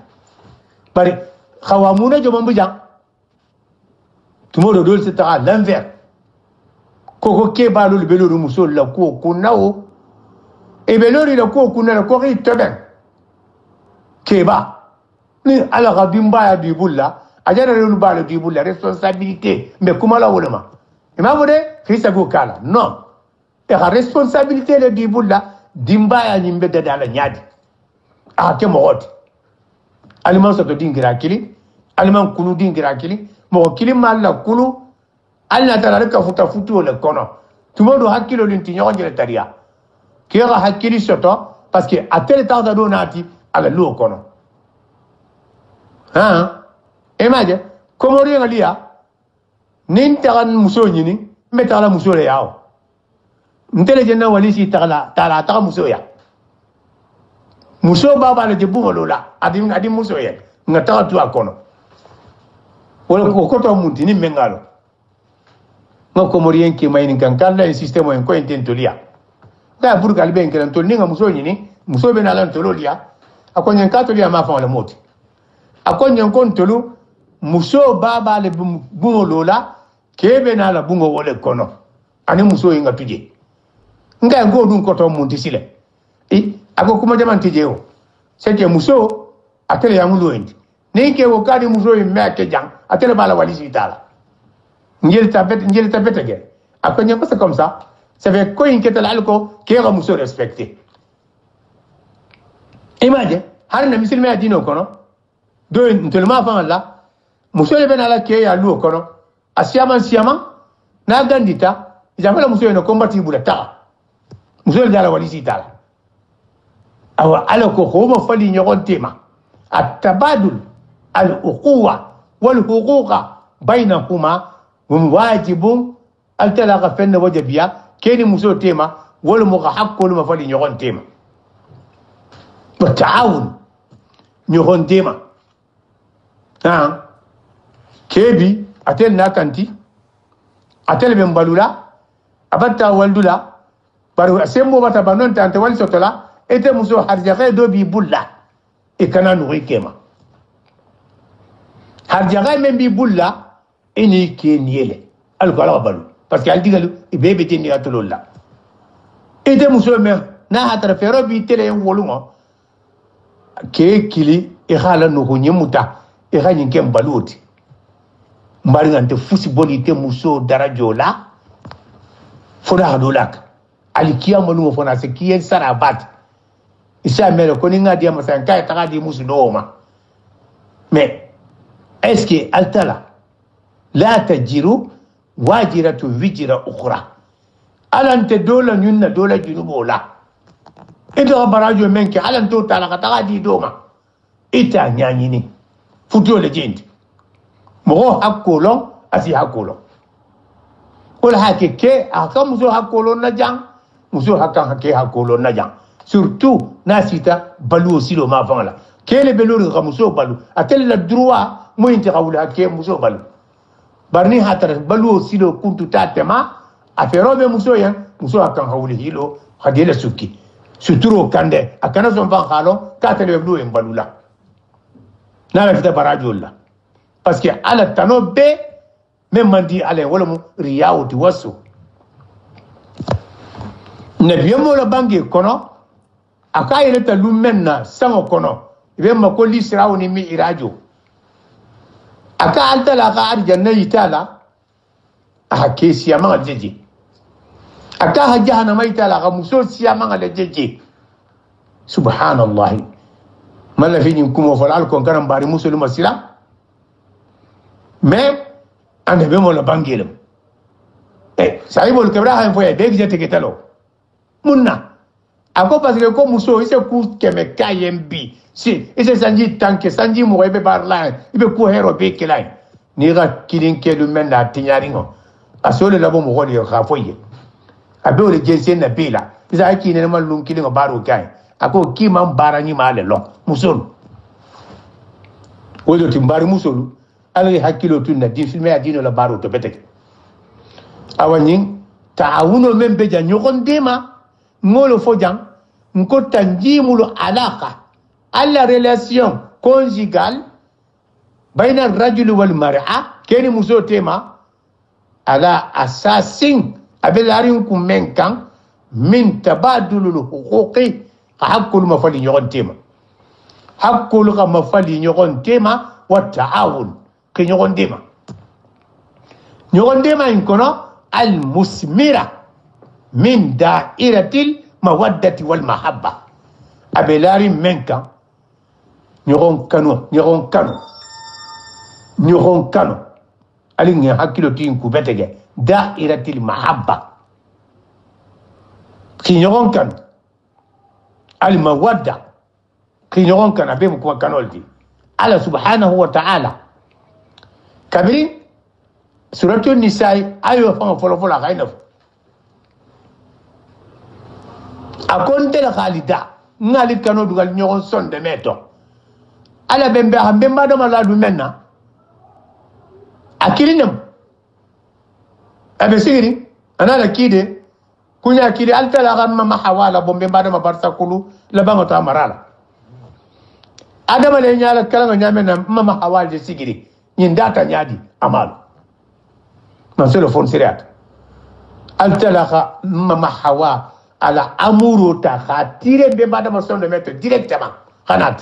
bari قوامون جو مبجان tomorrow dol se ta l'envers koko ke balul beluru muso la ko kunao e belori la ko kunana ko ri teben keba ni ala gadimba ya dibulla ajara lu balo dibulla responsabilité mais comment la wolema imamode fisa go kala non e la responsabilité le dibulla dimba ya nyimbe dala nyadi ke mogot aliman soto dingira kili aliman kulu dingira kili mo kili malla kulu alla tala ka futu le kono tumodo hakilo linti nyoje le taria kira hakili soto parce que atel tarda donati ala lo kono emaje komori ngalia nintaran muso nyini metala muso le yao ntele jenna walisi tala muso ya muso baba le debu lola adi muso ye ngata tu akono wala ko to muntini mengalo ngoko morien ki mayni kan kala système en ko intentolia da burgal ben kan to ninga muso nyini muso be na lan tololia akonya katolia ma fa le moti akonya kon tolu muso baba le bungo lola kebe na la bungo wole kono ani muso inga tuje nga ngo dun ko to munti sile ako kuma jaman tijeo seke muso atele ya mulo endi neke wo kadi muso e meke jang atele bala wali sitala ngel tapete ge ako nyako c'est comme ça fait ko inketal alko kera muso respecté imagine har na misil me adino kono do ntolma fa la muso le benala ke ya lu kono asiama na gandita jamala muso no kombati bulata muso le dala wali sitala awa alako homa fali nyogon tema التبادل الأخوة والحقوق بينهما واجب التلاقى فن وجبيا كيني مسو تيما والمغا حق كل ما فلي نيغون تيما والتعاون نيغون تيما كيبي أتل ناكنتي أتل بمبالولا أبتا والدولا بارو أسيمو بتا بانون تانتي والي سوتولا إتي مسو حرجاقي دو بي بولا إكنا نوغي كيما harjaga men bi bulla ini ke niele al gala balu parce que al digalu ibebe tin ya tololla ite musulme na hatara fero bi tele wolungo ke kili e khala no ko nyemuta e ganyin kem baluti mbari ngante fusi bolite muso darajola fona dolak al kiyama no fona se kiyen sarabat isa mele ko ni ngadi amasan kay tagadi musu doma mais est-ce que altala la tajiru wajiratu wajira ukhra alante dola nyunna dola junubola edo barajo menke alanto tala kata di doma ita nyanyini futo legend mo hakolo asi hakolo wala hakeke aka muso hakolo na jang muso hake hakolo na jang surtout nasita balu silo ma fangala kele belori muso balu atel la droit mo inte kawula ke muso balu barni hatara balu silo kuntu tatema aferobe muso yan muso akan hawli hilo hadela suki suturo kande akana son van khalo katele blu en balula na la fita barajolla parce que ala tanobe même mandi ale wala mu riyawti wasu nabiya mo la bangi kono aka ile ta lumenna sango kono ibe ma ko lisrawo ni mi irajo aka altala ka arjanna yitala aka kesiya ma jeje aka hajana ma yitala ka muso siya ma le jeje subhanallah mala fini kumo falal kon karam bari musulma sila mais ande be mo la bangelem saibol kebra ha foye be gite ketalo munna ako parce que ko muso ise ku keme kayembi si ise sanji tanke sanji mo be barla ibe ku hero be kelai ni ga kilin kelu menda tinyaringo asole labo mo godi ga foye abe ole jensen na bila isa aki ne mal lum kilin baro kai ako ki man barani male lo musolu wodo timbari musolu ala hakilo tunna din filme adino la baro to beteke awanyin taawuno men be janyogon dema ngolo fojang nko tanjimul alaka alla relation conjugale baina rajul wal mar'a keni muso tema ala asasin abelarin kumenkan min tabadulul huquqi hakul mafali nyogon tema hakul ga mafali nyogon tema wa taawun ke nyogon dema inkono المثمرة من دائرة المودة والمحبة أبلاري منك نيرون كانو ألين هكيلو تينكو بتجي دائرة المحبة كي نيرون كانو المودة كي نيرون كانو أبيم كوا كانولتي الله سبحانه وتعالى كبير سورة النساء أيوة فلو غينف أكون تلا خالدا نالي كانوا دوغال نيون سون دميتو على بمبا بمبا دما لا دو منا أكيرينم أبي سيري أنا لا كيدي كونيا كيدي ألتلا غام ما حوالا بمبا دما بارسا كولو لبا متا مرالا أدم لي نيالا كلا نيامنا ما حوال دي سيغري نين داتا نيادي أمالو ما سلو فون سيرات التلاقى ما حوا على امورو تا خاطير بي بعد ما سون ميتو ديريكتمان خنات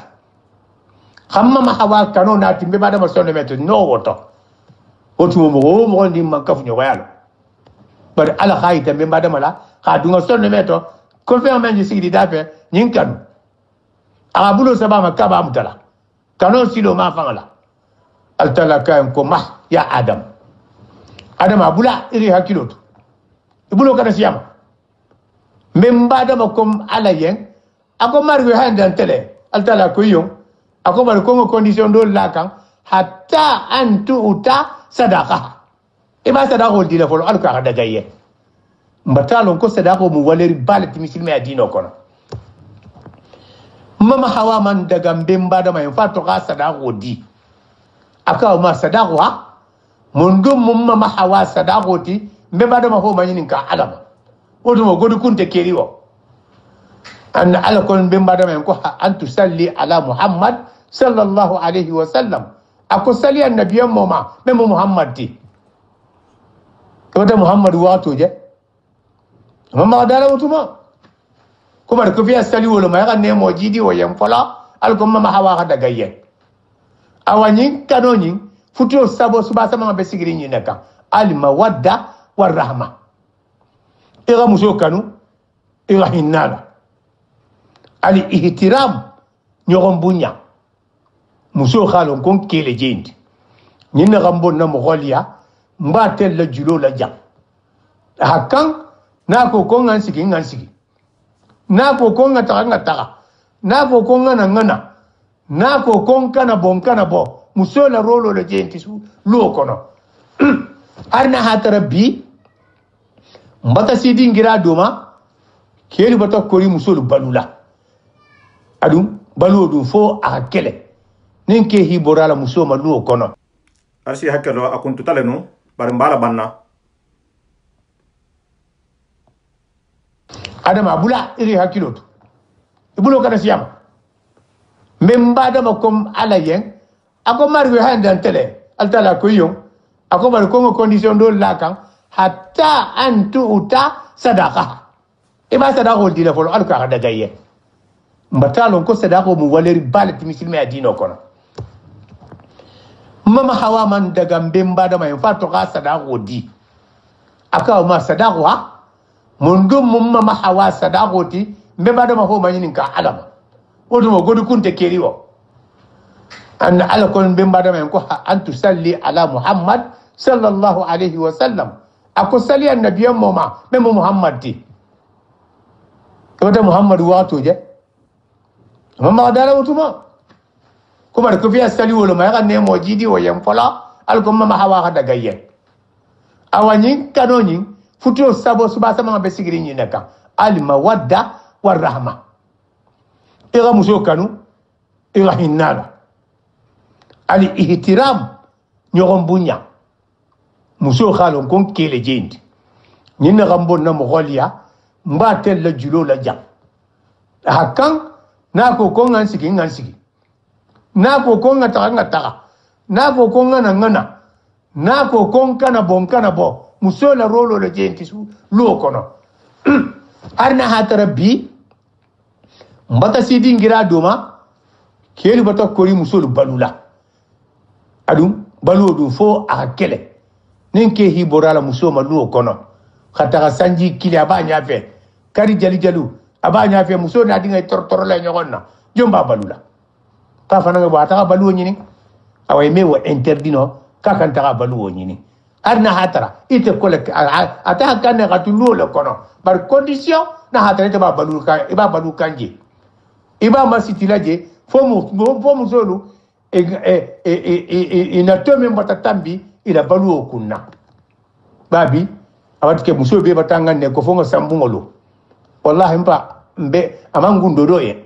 خم ما حوا كانو ناتي بي بعد ما سون ميتو نو وتو وتو مو دي ما كف نيو يالو بر على خايت بي بعد ما لا خادو سون ميتو كونفيرم من سيدي دافه نين كانو ابولو سبا ما كبا متلا كانو سيلو ما فانلا التلاقى انكم يا ادم adama bula iri hakiloto ibulo kada siyama memba dama kom alayen ako margo handan tele altala ko yo ako bar ko condition do lakan hatta antu uta sadaqa iba sadaqa dina folo alka kada gaye mbatalo ko sadaqa mu waleri balati misilme adino kono mama hawa man daga memba dama en fato ka sadaqa di aka ma sadaqa mundum mumma mahawa sadaqoti mbeba dama ho manyini ka alama odo mo godu kunte keriwo an ala kon mbeba dama ko an tusalli ala muhammad sallallahu alaihi wasallam ako sali annabiyyan moma memo muhammad ti odo muhammad wato je mama dala wutuma ko bar ko fiya sali wolo ma ga nemo jidi wo yam fola al ko mama hawa ga daga yen awani kanoni futio sabo suba sama be sigiri ni naka al mawadda war rahma ira muso kanu ira hinala al ihtiram nyogon bunya muso khalon kon kele jendi ni na gambo na mogolia mbatel la julo la jam hakan na ko ko ngan sigi na ko ko ngata na ko ko ngana na ko ko kana bo musola rolo le jenti su lo kono arna hatarabi mbata sidi ngira doma keli bata kori musolu balula adum balu dum fo akele ninke hiborala musoma lo kono arsi hakelo akuntu talenu bar mbala banna adama bula iri hakiloto ibulo kada siyama memba dama kom alayen ako margo handan tele altala ko yo ako bar ko condition do lakan hatta antu uta sadaqa ba sadaqo di la folo al ka daga ye mbatalo ko sadaqo mu waleri balet muslimi adino kono mama hawa man daga mbemba da mai fato ka sadaqo di aka ma sadaqo ha mundum mama hawa sadaqo ti mbemba da ma ho manyin ka alama wodo mo godu kunte keriwo an ala kon mbemba da mai ko an tusalli ala muhammad sallallahu alaihi wasallam ako sali annabiyan moma memo muhammad ti wata muhammad wato je mama dala wutuma kuma da kufiya sali wala mai kan nemo jidi wa yan fala alkum mama hawa hada gayye awani kanoni futo sabo suba sama be sigiri ni naka al mawadda war rahma ira muso kanu ira hinala al ihtiram nyogon bunya muso khalon kon kele jendi nyina gambo na mogoliya mbatel la julo la jam hakan na ko ko ngan sigi na ko ko ngata na ko ko ngana na ko ko kana bo muso la rolo la jendi su lo kono arna hatara bi mbata sidi ngira doma keli bata kori muso lu balula adum balu dum fo a kele ninke hiborala muso malu kono khataka sanji kili abanya fe kari jalu abanya fe muso na dinga tortoro la nyogonna jomba balula ta fananga ba ta balu nyini away mewo interdino ka kan ta balu nyini arna hatara ite kole ata kan ga tulu le kono bar condition na hatara te ba balu ka iba balu kanje iba masitilaje fo muso lu ina tome mbata tambi ila balu okunna babi abatike muso be batanga ne ko fonga sambungolo wallahi mbe amangundo doye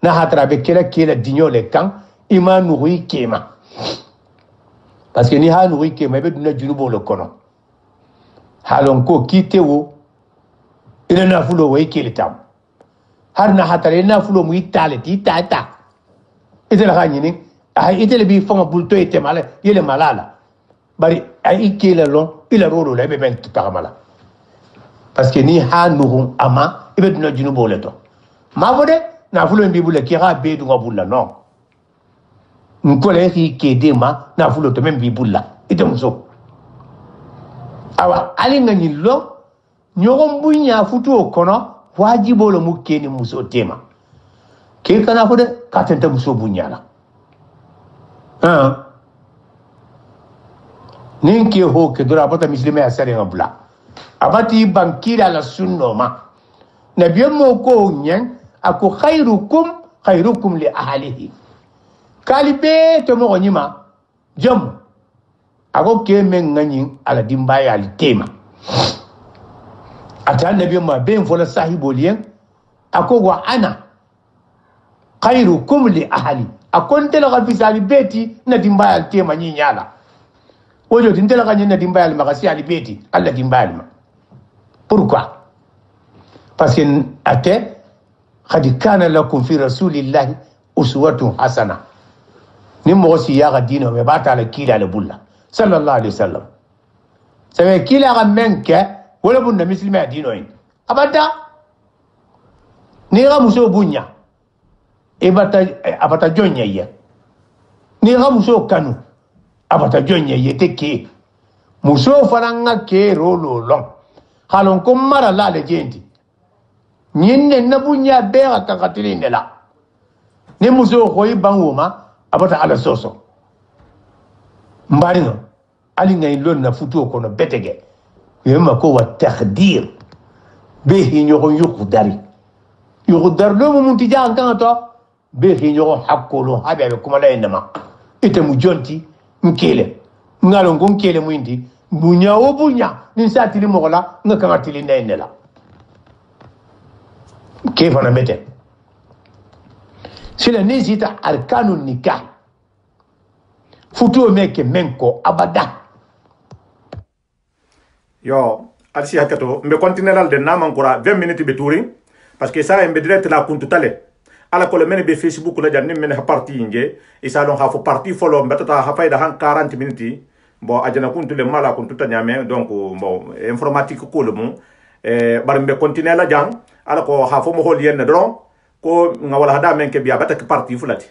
na hatra be kela dignole kan imanu wi kema parce que ni hanu wi kema be duna junubo le kono halon ko kitewo ila na fulo wi kelitam har na hatra na fulo mu itale ti tata itela ganyini ay itele bi fonga bulto ite mala yele malala bari ay ikela lon ila rolo la be ben tagamala parce que ni ha nuhum ama ibe duna junubo le to ma bode na fulo mbi bule ki ha be dunga bulla non nkole ki kede ma na fulo to membi bulla ite muso awa ali ngani lo nyogo mbunya futu kono wajibo lo mukeni muso tema ke kana fode katenta muso bunyala ninki ho ke dura bata muslime asare ngabla abati bankira la sunno ma nabiyo mo ko nyen ako khairukum li ahlihi kalibe to mo nyima jom ako ke men ngani ala dimbaya al tema ata nabiyo ma ben fola sahibo lien ako wa ana khairukum li ahli akonte la gafisali beti na dimbaya al tema nyinyala ojo tindela kanye na dimbaya al magasi al beti alla dimbaya ma pourquoi parce que ate khadi kana lakum fi rasulillahi uswatun hasana ni mo si ya gadino me bata la kila la bulla sallallahu alaihi wasallam sabe kila ga menke wala bunna muslima dino yin abada ni ga muso bunya abata jonya ye ni ga muso kanu abata jonya ye teke muso faranga ke rolo long halon ko mara la le jendi nyinne na bunya bera kakatiline la ni muso ko ibanguma abata ala soso mbarino ali ngay lon na futu ko no betege yema ko wa takdir be hinyo yukudari yukudar lo mu mutija kan to be hinyo hakolo habe kuma la indama ite mu jonti nkele ngalo ngonkele mu indi bunya o bunya ni satili mogola ngaka ngatili ndela كيف أنا متى؟ سيلا نزيتا أركان النكاح فتو ميك منكو أبدا yo alsi hakato mbe continuer de naman kura 20 minutes be touring parce que ça mbe direct la kuntu tale ala ko le men be facebook la janni men ha parti nge isa don ha fo parti folo mbetata ha fayda han 40 minutes bon ajana kuntu le mala kuntu tanyame donc bon informatique ko le mon bar mbe continuer la jang ala ko ha fo mo hol yen dron ko ngawala hada men ke biya bata ke parti fulati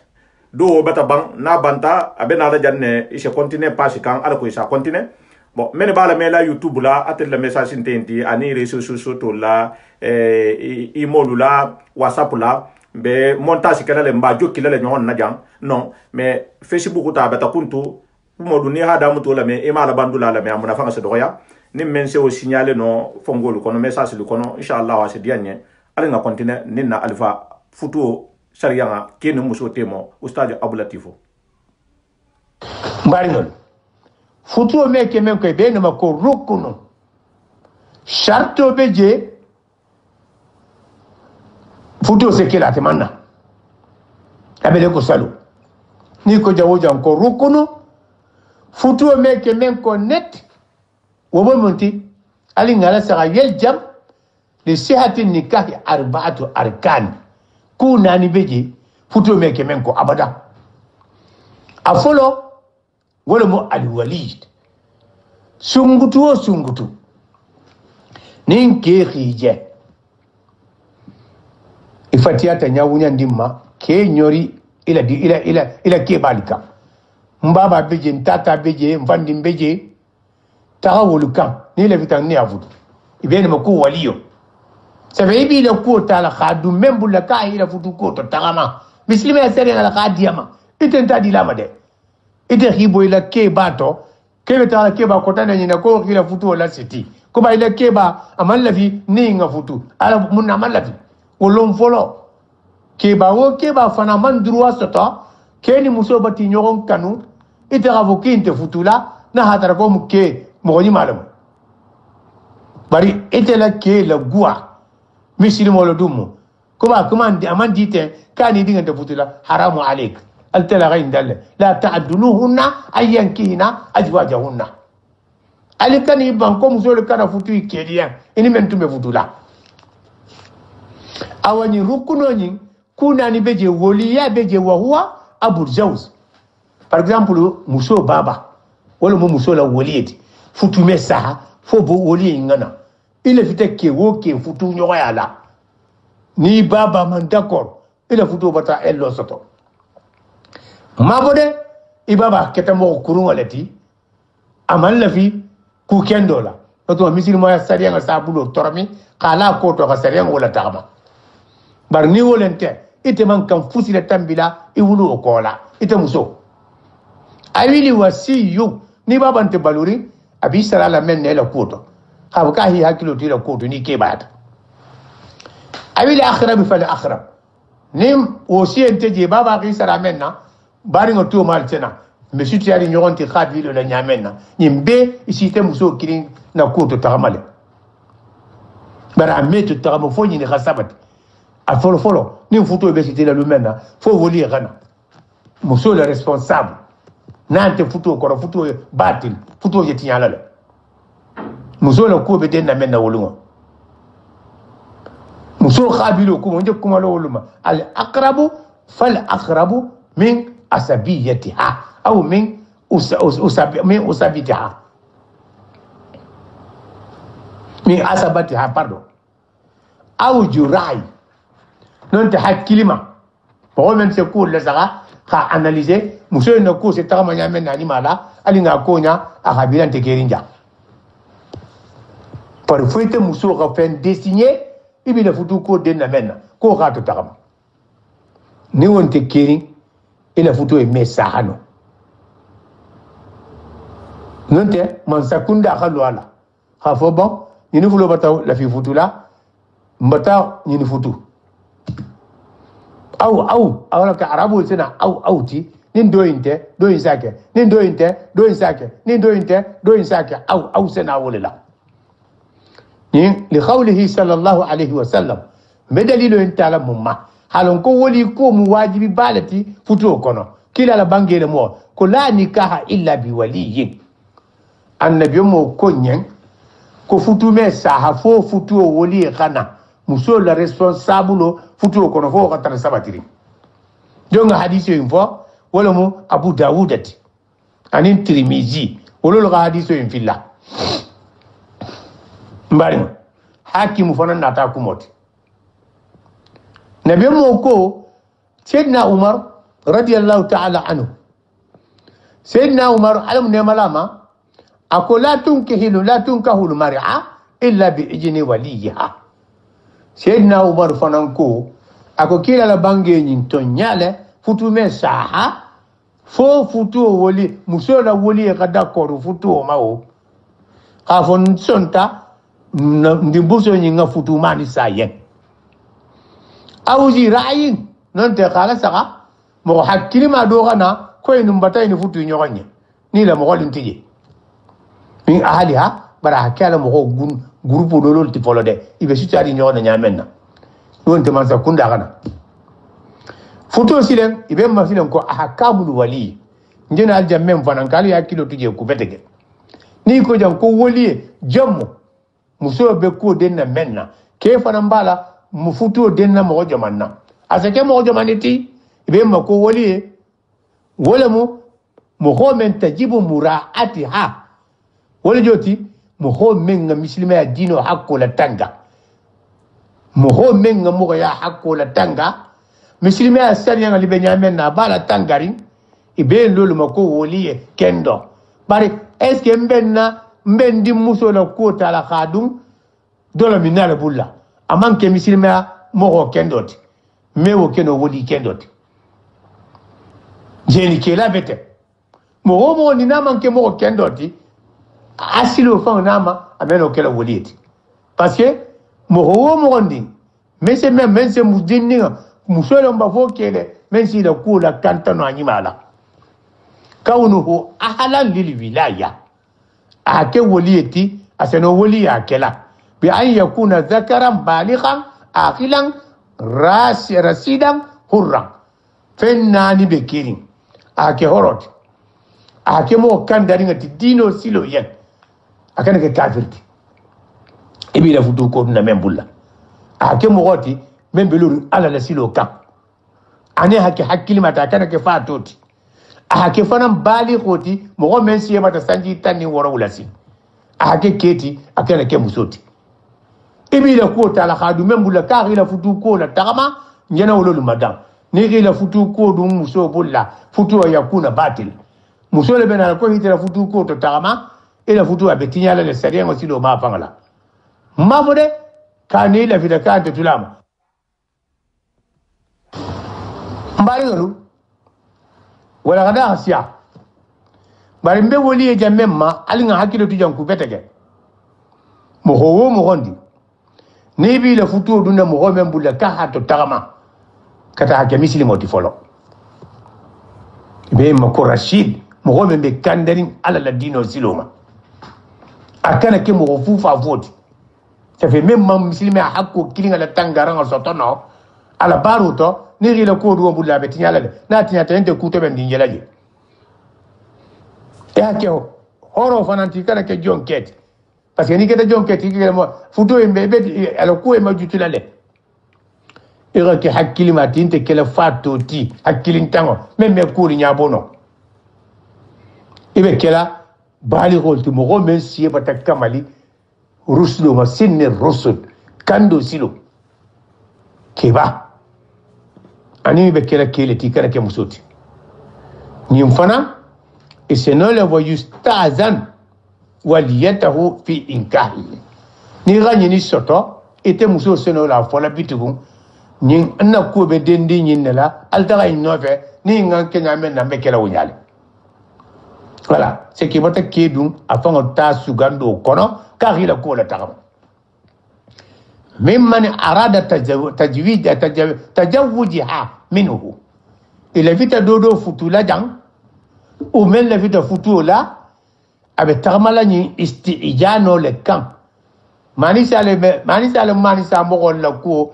do bata bang na banta abena la janne ise continue page kan ala ko isa continue bon men bala me la youtube la atel le message intenti ani réseaux sociaux to la imolu la whatsapp la be montage kala le mba jokki la nyon na jang non mais facebook ta bata kuntu modu ni hada muto la me imala bandula la me amuna fanga se doya ni men se o signaler no fongolu kono message lu kono inshallah wa se dianye ala nga continue ninna alfa futuo sarianga kene muso temo ustadio abulatifo mbaringol futuo meke men ko be no ko rukuno sharto beje futuo se kila temanna abele ko salu ni ko jawo jam ko rukuno futuo meke men ko net wobo monti ali ngala sa yel jam li sihati nikahi arba'atu arkan kuna ni beje futuo meke men ko abada afolo wala mo alwalid sungutu nin ke khije ifatiata nyawunya ndimma ke nyori ila ke balika mbaba beje ntata beje mfandi beje taga wolukan ni le vitan ni avudu ibene mako waliyo sabebi le ko tala khadu membu la ka ila futu ko to tagama muslima ya sere la khadiyama itenta dilama de ite hibo ila ke bato kebe tala ke ba kotana nyina ko ila futu la city ko ba ila ke ba amalla fi ni nga futu ala munna amalla fi wolom folo ke ba wo ke ba fana man droit sota ke ni muso bati nyoron kanu ite avoki inte futula na hatara ko muke mo ni malam bari ite la ke la gua misiri mo lo dumo ko ba komandi amandi te kani dinga te futula haramu alayk التلا غين دل لا تعدلوهن أن ينكهن أزواجهن ali kan iban ko muso le kana futu ikediya ini mentume futula awani rukuno nyi kuna ni beje woliya beje wa huwa abu zawz par exemple muso baba wala mo muso la woliyeti futu mesa fo bo woliye ngana ile fite ke wo ke futu nyogo yala ni baba man d'accord ile futu bata ello soto mabode ibaba ketamo kurun walati amal lafi ku kendola to misiri mo ya sariya nga sabulo tormi kala ko to ga sariya wala tagma bar ni wolente ite man kan fusila tambila iwulu ko la ite muso awili wasiyu ni babante baluri abi salala men ne la koto habka hi hakilo tira koto ni ke bata awili akhrab fal akhrab nim wosiyente je baba ki sara menna bari ngoto mal tena monsieur tiari nyoronti khabilo la nyamena nyimbe isite muso kirin na koto tagamale bara meto tagamo fonyi ni khasabat a folo ni futo be site la lumena fo voli gana muso le responsable nante futo ko futo batil futo yeti yala le muso le ko be den na menna wolungo muso khabilo ko mo nde kuma lo woluma al aqrabu fal aqrabu min asabiyatiha أو من أسابتها من أسابتها pardon أو جراي ننت حق كلمة هو من سكول لسا خا أناليزي مسوي نكو ستة ما يعمل ناني مالا ألي نكونيا أخبيران تكيرينجا parfois muso ga fen dessiner ibi la futu ko den na menna ko ga to tagama ni wonte kiri ila futu e mesahano nonte man sakunda khalu ala khafo bon ni fulo bataw la fi futula mbata ni futu au awala ka arabu sina au ti nin dointe doin sake nin dointe doin sake nin dointe doin sake au sina wala ni li qawlihi sallallahu alayhi wa sallam medalilu intala mumma halon ko woli ko mu wajibi balati futu kono kila la bangere mo ko la nikaha illa bi waliyin annabi mo konyen ko futu me saha fo futu woli kana muso la responsable futu kono fo ka tan sabatiri jonga hadisi info wala mo abu dawudati anin tirmizi wala ga hadisi infilla mbari hakimu fana nata kumoti nabi moko sayyidina umar radiyallahu ta'ala anhu sayyidina umar alam ne malama ako la tunkahu mar'a illa bi ijni waliha sayyidina umar fananko ako kila la bange nyin tonyale futu me saha fo futu woli musola woli ka d'accord futu mao ka fon sonta ndimbuso nyinga futu mani sayen awuji ra'yin non te khala saka mo hakkili ma do gana ko en batay ni futu nyoganye ni la mo golin tije min ahliha bara hakala mo gun groupe do lol ti folode ibe sutari nyogona nyamenna non te man sa kunda gana futu silen ibe ma silen ko ahkamul wali njena aljammem fanan kali hakilo tije ku betege ni ko jam ko woli jammo muso be ko denna menna ke fanan bala mu futu denna mo jamanna asake mo jamaniti ibe ma ko woli wala mu ho men tajibu muraatiha wala joti mu ho men nga muslima dino hakko la tanga mu ho men nga mo ya hakko la tanga muslima sariya nga libe nyamen na bala tangarin ibe lolu ma ko woli kendo bari est ce que mbendi muso la ko tala khadum dola minala bulla aman ke muslima mo ho kendoti mewo keno woli kendoti jeni kela bete mo ni nama ke mo kendoti asilo fa nama ameno kela woliti parce que mo ndi mese mudinni musolo mbavo kele mensi la kula kantano anyimala kaunuhu ahlan lil wilaya ake woliti aseno woli akela bi an yakuna dhakaran balighan aqilan rasidan hurran fennani bekirin ake horot ake mo kandari ngati dino silo yen akana ke kafirti ibi la fudu ko na membulla ake mo goti membeluru ala la silo kam ane hake hakili mata kana ke fatoti ake fanam bali khoti mo go men siya mata sanji tani woro ulasi ake keti akana ke musoti ibi la ko ta la khadu membulla ka ila fudu ko la tagama nyana wololu madam ni la futu ko dum muso bulla futu ya kuna batil muso le bena ko hitira futu ko to tama ila futu abetinya le sariya ngosilo ma fangala mafode kani la vida kante tulama mbari ngolu wala kada asiya bari mbe woli e jamemma alinga hakilo tu janku betege mo howo mo gondi ni bi la futu dunna mo go membulla ka hato tama kata hake misili moti folo be mako rashid mo go be kandarin ala la dino siloma akana ke mo fufa voti ça fait même mam muslimi hakko kilinga la tangaranga sotono ala baruto ni rila ko do bulla be tinyala na tinyata ente kuto ben dinjelaje ya ke horo fananti kana ke jonket parce que ni ke jonket ke mo futo e be ala ko e majutula le ira ke hakkili ma tinte kala fatto ti hakkilin tango memme kuri nyabono ibe kala bali goltu mo go men siye bata kamali ruslo ma sinne rusul kando silo keba ani be kala kele ti kana ke musoti ni mfana iseno le wa yustazan waliyatahu fi inkahi ni ganyi ni soto ite muso seno la fola bitugu ni na ko be dendi nyinela altaga inofe ni ngan kenya men na be kala wunyale voilà c'est qui bota kedum afanga ta sugando kono ka hila ko la tagama mimman arada tajawujiha minhu ila vita dodo futula jang ou men la vita futula abe tagama ni istijano le kam manisa mo la ko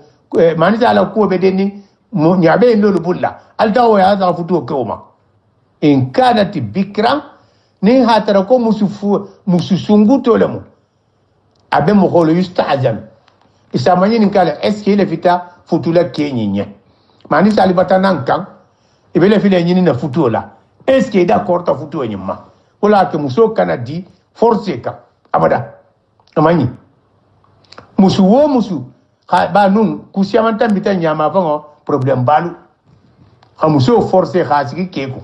manisa la ko be deni mo nyabe no bulla altawo ya za futu ko ma in kanat bikran ni hatara ko mususunguto lemu abe mo ko yusta'zam isamani ni kala est-ce que le vita futula kenyinya manisa alibata nankan ibe le file nyini na futula est-ce que d'accord ta futu nyima wala ke muso kanadi forcer ka abada amani musu ba nun kusiaman tambita nyama fango problem balu amuso forcer khasiki keko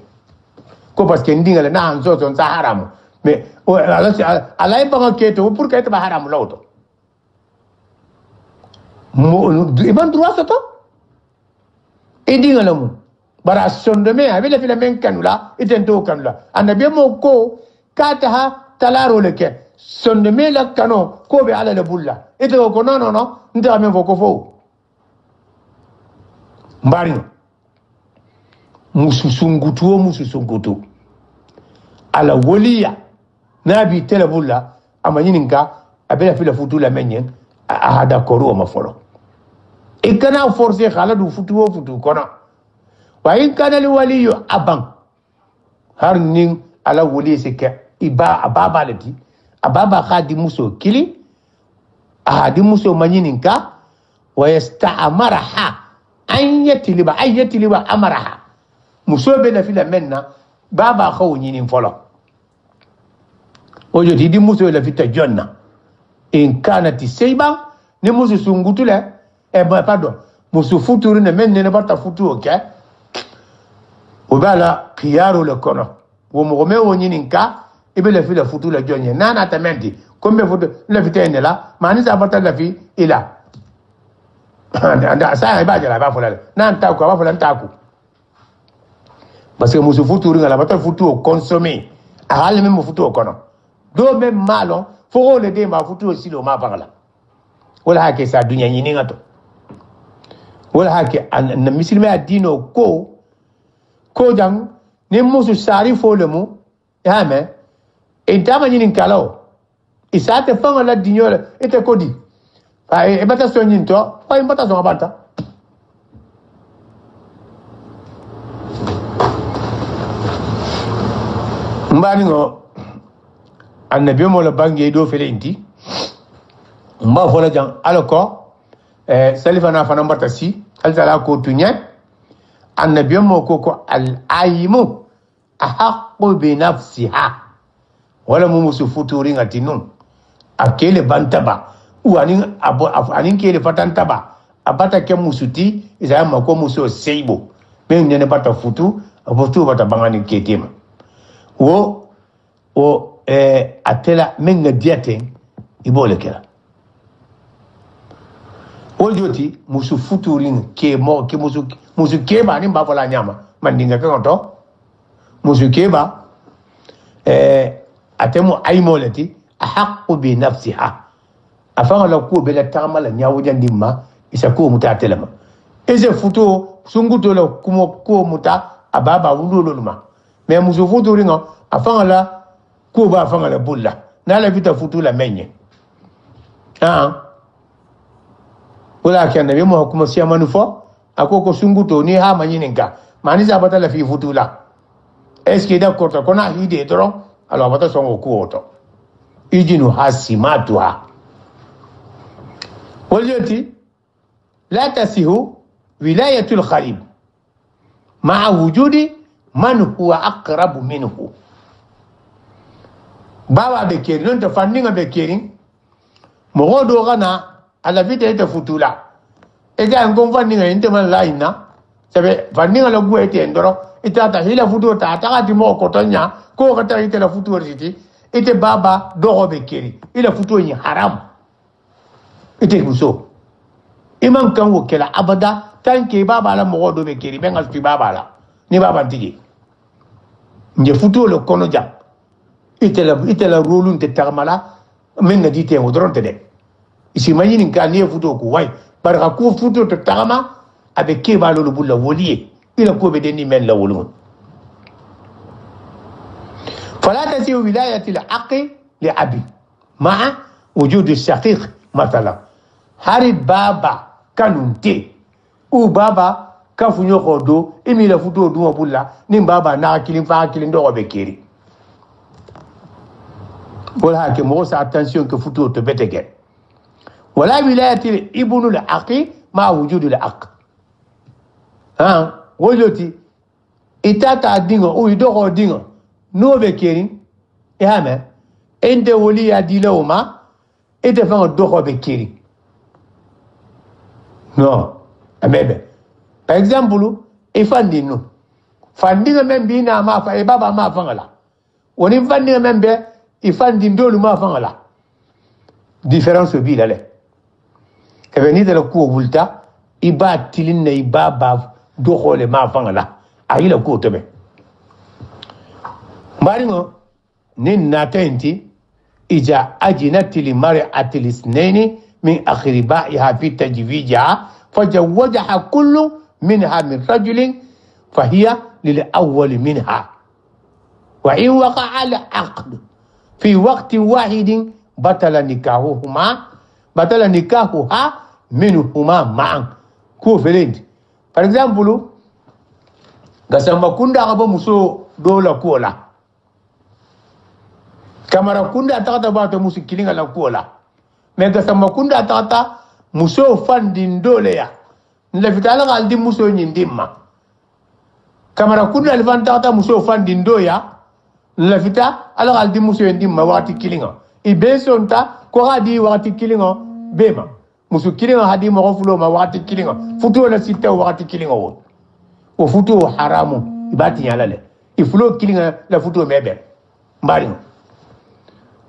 ko parce que ndingala na anzo ton sa haramu mais ala ba keto pour que ba haramu lawto mo iban droit ça to ndingala mu bara sondeme avela fila men kanula itento kanula annabi mo ko kata ha talaro leke sondeme la kano ko be ala le bulla ito ko no nda men foko fo mbari mususungutu ala woliya nabi telebulla amanyininka abela fila futu la menyen ahada koru ma folo ikana forcer khala du futu kono wa in kana li waliyu aban har nin ala woli sike iba ababa lati ababa khadi muso kili ahadi muso manyininka wa yasta'maraha an yatiliba amaraha muso be na fila menna baba khaw nyinin folo ojo di muso la fita jonna in kanati seyba ni muso sungutule pardon muso futuru ne men ne bata futu okay obala khiyaro le kono wo mo me wonyinin ka ibe la fila futu la jonye nana tamenti kombe futu la fita ne la mani sa bata la fi ila anda sa ba jala ba fola nan ta ko ba fola ta ko parce que musu futuru ngala bata futu consommer ahal même futu kono do même malon fo le de ma futu silo ma bangala wala hake sa dunya nyini ngato wala hake an misilme adino ko jang ne musu sari fo le mu ya me e dama nyini kalo isate fanga la dinyola ete kodi e bata so nyinto pa bata so bata mbani ngo annabi mo la bangi do fele inti mba fola jang alako salifa na fana mbata si alsala ko tunya annabi mo ko al aimu ahqqu bi nafsiha wala mu musu futuri ngati nun akele bantaba uani anin kele fatantaba abata ke musuti isa mako muso seibo men ne bata futu abotu bata bangani ketema wo atela menga diate ibole kera oljoti musu futurin ke mo ke musu keba ni ba la nyama mandinga ka to musu keba atemu aimolati ahqqu bi nafsiha afanga la ko bela tamala nyawuja ndimma isa ko muta telema eze futu sunguto la kumo ko muta ababa wuloloma mais musu futurin afanga la ko ba fanga la bulla na la vita futu la menye wala kana be mo kuma siya manufo akoko sunguto ni ha manyininka mani za bata la fi futu la eske da korta kona hide doro alo bata songo ku oto ijinu hasimatwa waljati la tasihu wilayatul kharib ma'a wujudi man huwa aqrabu minhu baba be keri non ta fanninga be keri mo do gana ala vite ta futula e ga ngon fanninga inte man laina sabe fanninga lo guete ndoro ita ta hila futu ta ta di mo ko tonya ko ka ta ite la futu riti ite baba do be keri ila futu ni haram ite muso imam kan wo kala abada tanke baba la mo do be keri ben aspi baba la ni baba tigi nje futu lo kono ja itela rolun te tarmala menga dite o dronte de isi manini kan ne futo ko way baraka ko futo to tarma abe ke balo lo bulla woliye ila ko be deni men la wolun fala tasi wilayati al-aqi li abi ma'a wujud al-shaqiq mathala hari baba kanunte u baba kafunyo kodo imi la futo du bulla ni baba na kilin fa kilin do be keri ولا هكي موسى attention que futu to betege ولا ولاية ابن العقي مع وجود العق وجوتي itata dingo o idoko dingo no be kerin e hame ende woli adile uma ete fa doko be kerin non amebe par exemple ifandi no fandinga membi na ma fa e baba ma fangala woni fandinga membe ifandi ndolu ma fangala différence bi la le ke veni de ko bulta iba tilin ne iba ba do khole ma fangala ayila ko tebe maringo nin natenti ija ajinati li mar'ati lisnaini min akhriba'iha fi tajwijiha fajawwajaha kullu منها من رجل فهي للأول منها وإن وقع العقد في وقت واحد بطل نكاحها منهما معا كوفلين par exemple gasamba kunda aba muso dola kola kamara kunda takata bato musu kilinga la kola me gasamba kunda takata muso fandin dole ya nla fitala gal di muso nyindimma kamara kunna alfanta muso fandi ndoya nla fita ala gal di muso nyindimma wakati kilinga ibesonta ko hadi wakati kilinga bema muso kilinga hadi mo fulo ma wakati kilinga futu la sita wakati kilinga o futu haramu ibati yalale ifulo kilinga la futu mebe mbari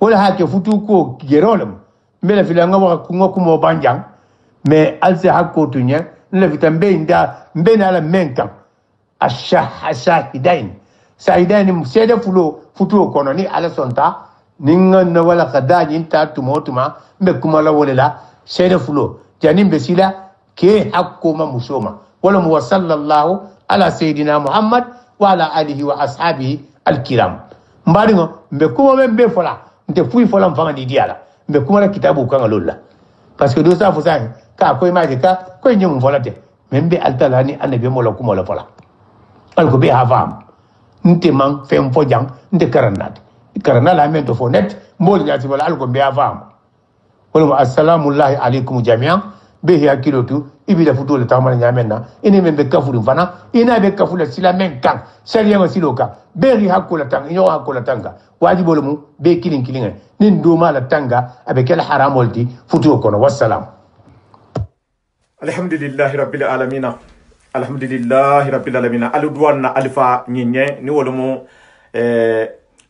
wala hake futu ko gerolem mela filanga wa kungo kumo banjang me alse hakko tunya le vitambe inda mbena la menka ashahidain musede futu kono ni ala sonta ninga na wala khadaji inta tumotuma mbe kumala wala sede fulo janim besila ke hakko ma musoma wala mu sallallahu ala sayidina muhammad wa ala alihi wa ashabihi alkiram mbaringo mbe kuma mbe fola nte fui fola mfanga di diala mbe kuma la kitabu kanga lolla parce que do sa fo sa ka ko imaje ka ko nyum volate membe altalani annabi mo la kuma la fola al ko be havam nte man fem fo jang nte karanat la men to fo net mbol nyati wala al ko be havam wala assalamu alaykum jami'an be ya kilotu ibida futo le tamana nyamenna ene membe kafuru fana ina be kafula sila men kan saliya ma siloka be ri hakula tanga yo hakula tanga wajibo mu be kilinga nin do mala tanga abe kel haramolti futo kono wassalam alhamdulillahi rabbil alamin alhamdulillahi rabbil alamin aludwana alfa nyenye ni wolomo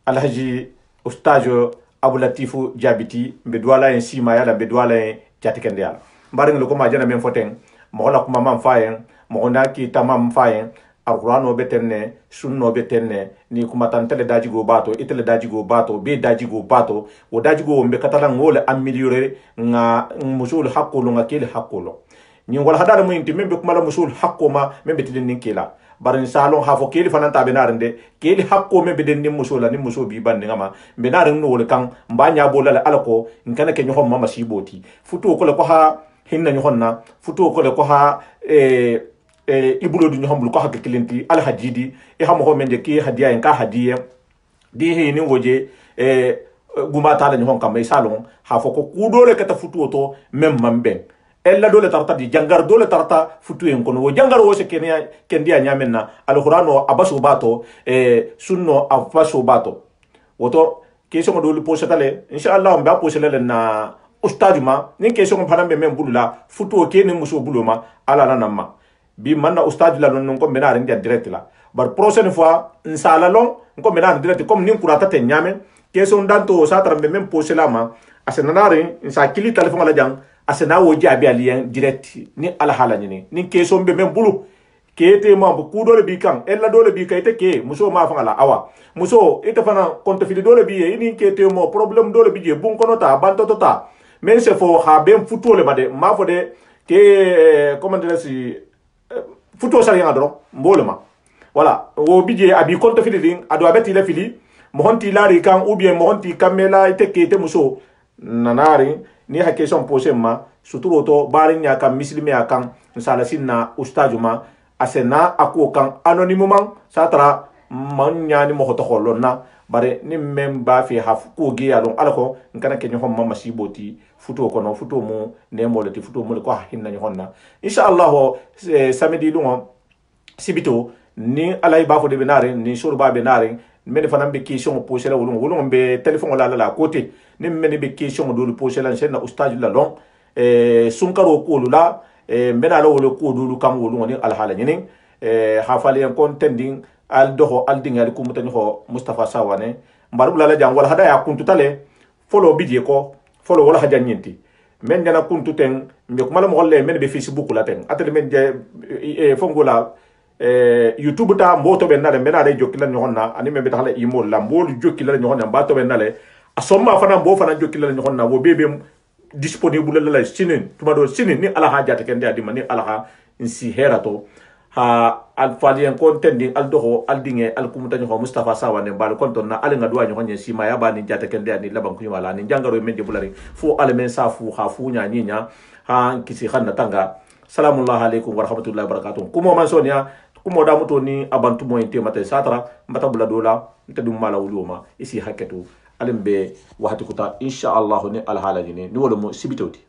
alhaji ustajo Abou Latifou Diabiti mbe douala en sima yala mbe douala en jatikende yala mbaring lo ko ma jana men foten mo la kuma mam fayen mo nda ki tamam fayen alqur'ano betenne sunno betenne ni kuma tantele dajigo bato itele dajigo bato be dajigo bato o dajigo mbe katala ngole ameliore nga musul haqqulu nga kele haqqulu ni wala hadara mo inti membe kuma la musul haqquma membe tidin ninkila barin salon hafo keli fananta be narende keli hakko membe den nim musola nim muso bi bande ngama be narin no wol kan mbanya bolala alako nkana ke nyohom mama siboti futu ko le ko ha hinna nyohonna futu ko le ko ha ibulo du nyohom ko ha kilenti al hadidi e hamo ho mende ki hadiya en ka hadiya di he ni woje guma tala nyohom kam e salon hafo ko kudole kata futu to mem mambe ella dole tarta di jangar dole tarta futu en kono wo jangar wo se kenya kendia nyamenna alqur'ano abasu bato sunno abasu bato woto keso mo dole posatale inshallah on ba posele na ustaduma ni keso mo parambe men bulula futu o keni muso buluma ala nanama bi manna ustad la non ko menare ndia direct la bar prochaine fois inshallah lon ko menare direct comme ni kurata te nyame keso ndanto satrambe men poselama asenanare insa kili telephone la jang asena wo jabi alien direct ni ala hala ni keso mbe men bulu kete ma bu dole bi kan ella dole bi kayte ke muso ma fa ala awa muso ite fana konto fili dole bi ni kete mo problem dole bi je bun kono ta banto tota men se fo ha ben futole made ma fo de ke comment dire si futo sari ngadro mbolema voilà wo bi je abi konto fili ding ado abeti la fili mo honti lari kan ou bien mo honti kamela ite kete muso nanari ni hakkeson posé ma suturo to barin ya kan muslimi ya kan sala sinna ustajuma asena ako kan anonymement satra man nyani mo to holonna bare ni memba fi haf ko gi alon alako ngana ke nyom mama siboti futo ko no futo mo ne mo lati futo mo ko hinna nyonna inshallah samedi lungo sibito ni alay bafo de benare ni surba benare men fana be question posé la wolon be téléphone la côté ni men be question do posé la sen na ustaj la long sunkaro ko lula mbena la wolo ko dulu kam wolu ngoni al hala nyini ha fali en kon tending al doho al dingal ku mutani ho Mustafa Sawane mbaru la jang wala hada ya kuntu tale folo bidje ko folo wala haja nyinti men jana kuntu ten me kuma la mo golle men be Facebook la ten atel men je fongola YouTube ta mboto ben nale mena de jokki la nyonna ani men be taxala imo la mbol jokki la nyonna ba to ben nale asomma fana mbo fana jokki la nyonna wo bebe disponible la sinin tuma do sinin ni ala hajata ken de mani ala ha insi herato ha al falien kontendi al doho al dinge al kumuta nyo Mustafa Sawane bal konton na al ngadwa nyo nyen sima ya bani jata ken de ni laban ku wala ni jangaro men de bulari fu al men sa fu ha fu nya ni nya ha kisi khanna tanga salamullahi alaikum wa rahmatullahi wa barakatuh kumo man sonia kumo da muto ni abantu mo inte mate satra mbata bula dola ntadum mala wuluma isi haketu alimbe wahati kuta insha Allah ni al halajini ni wolo mo sibitoti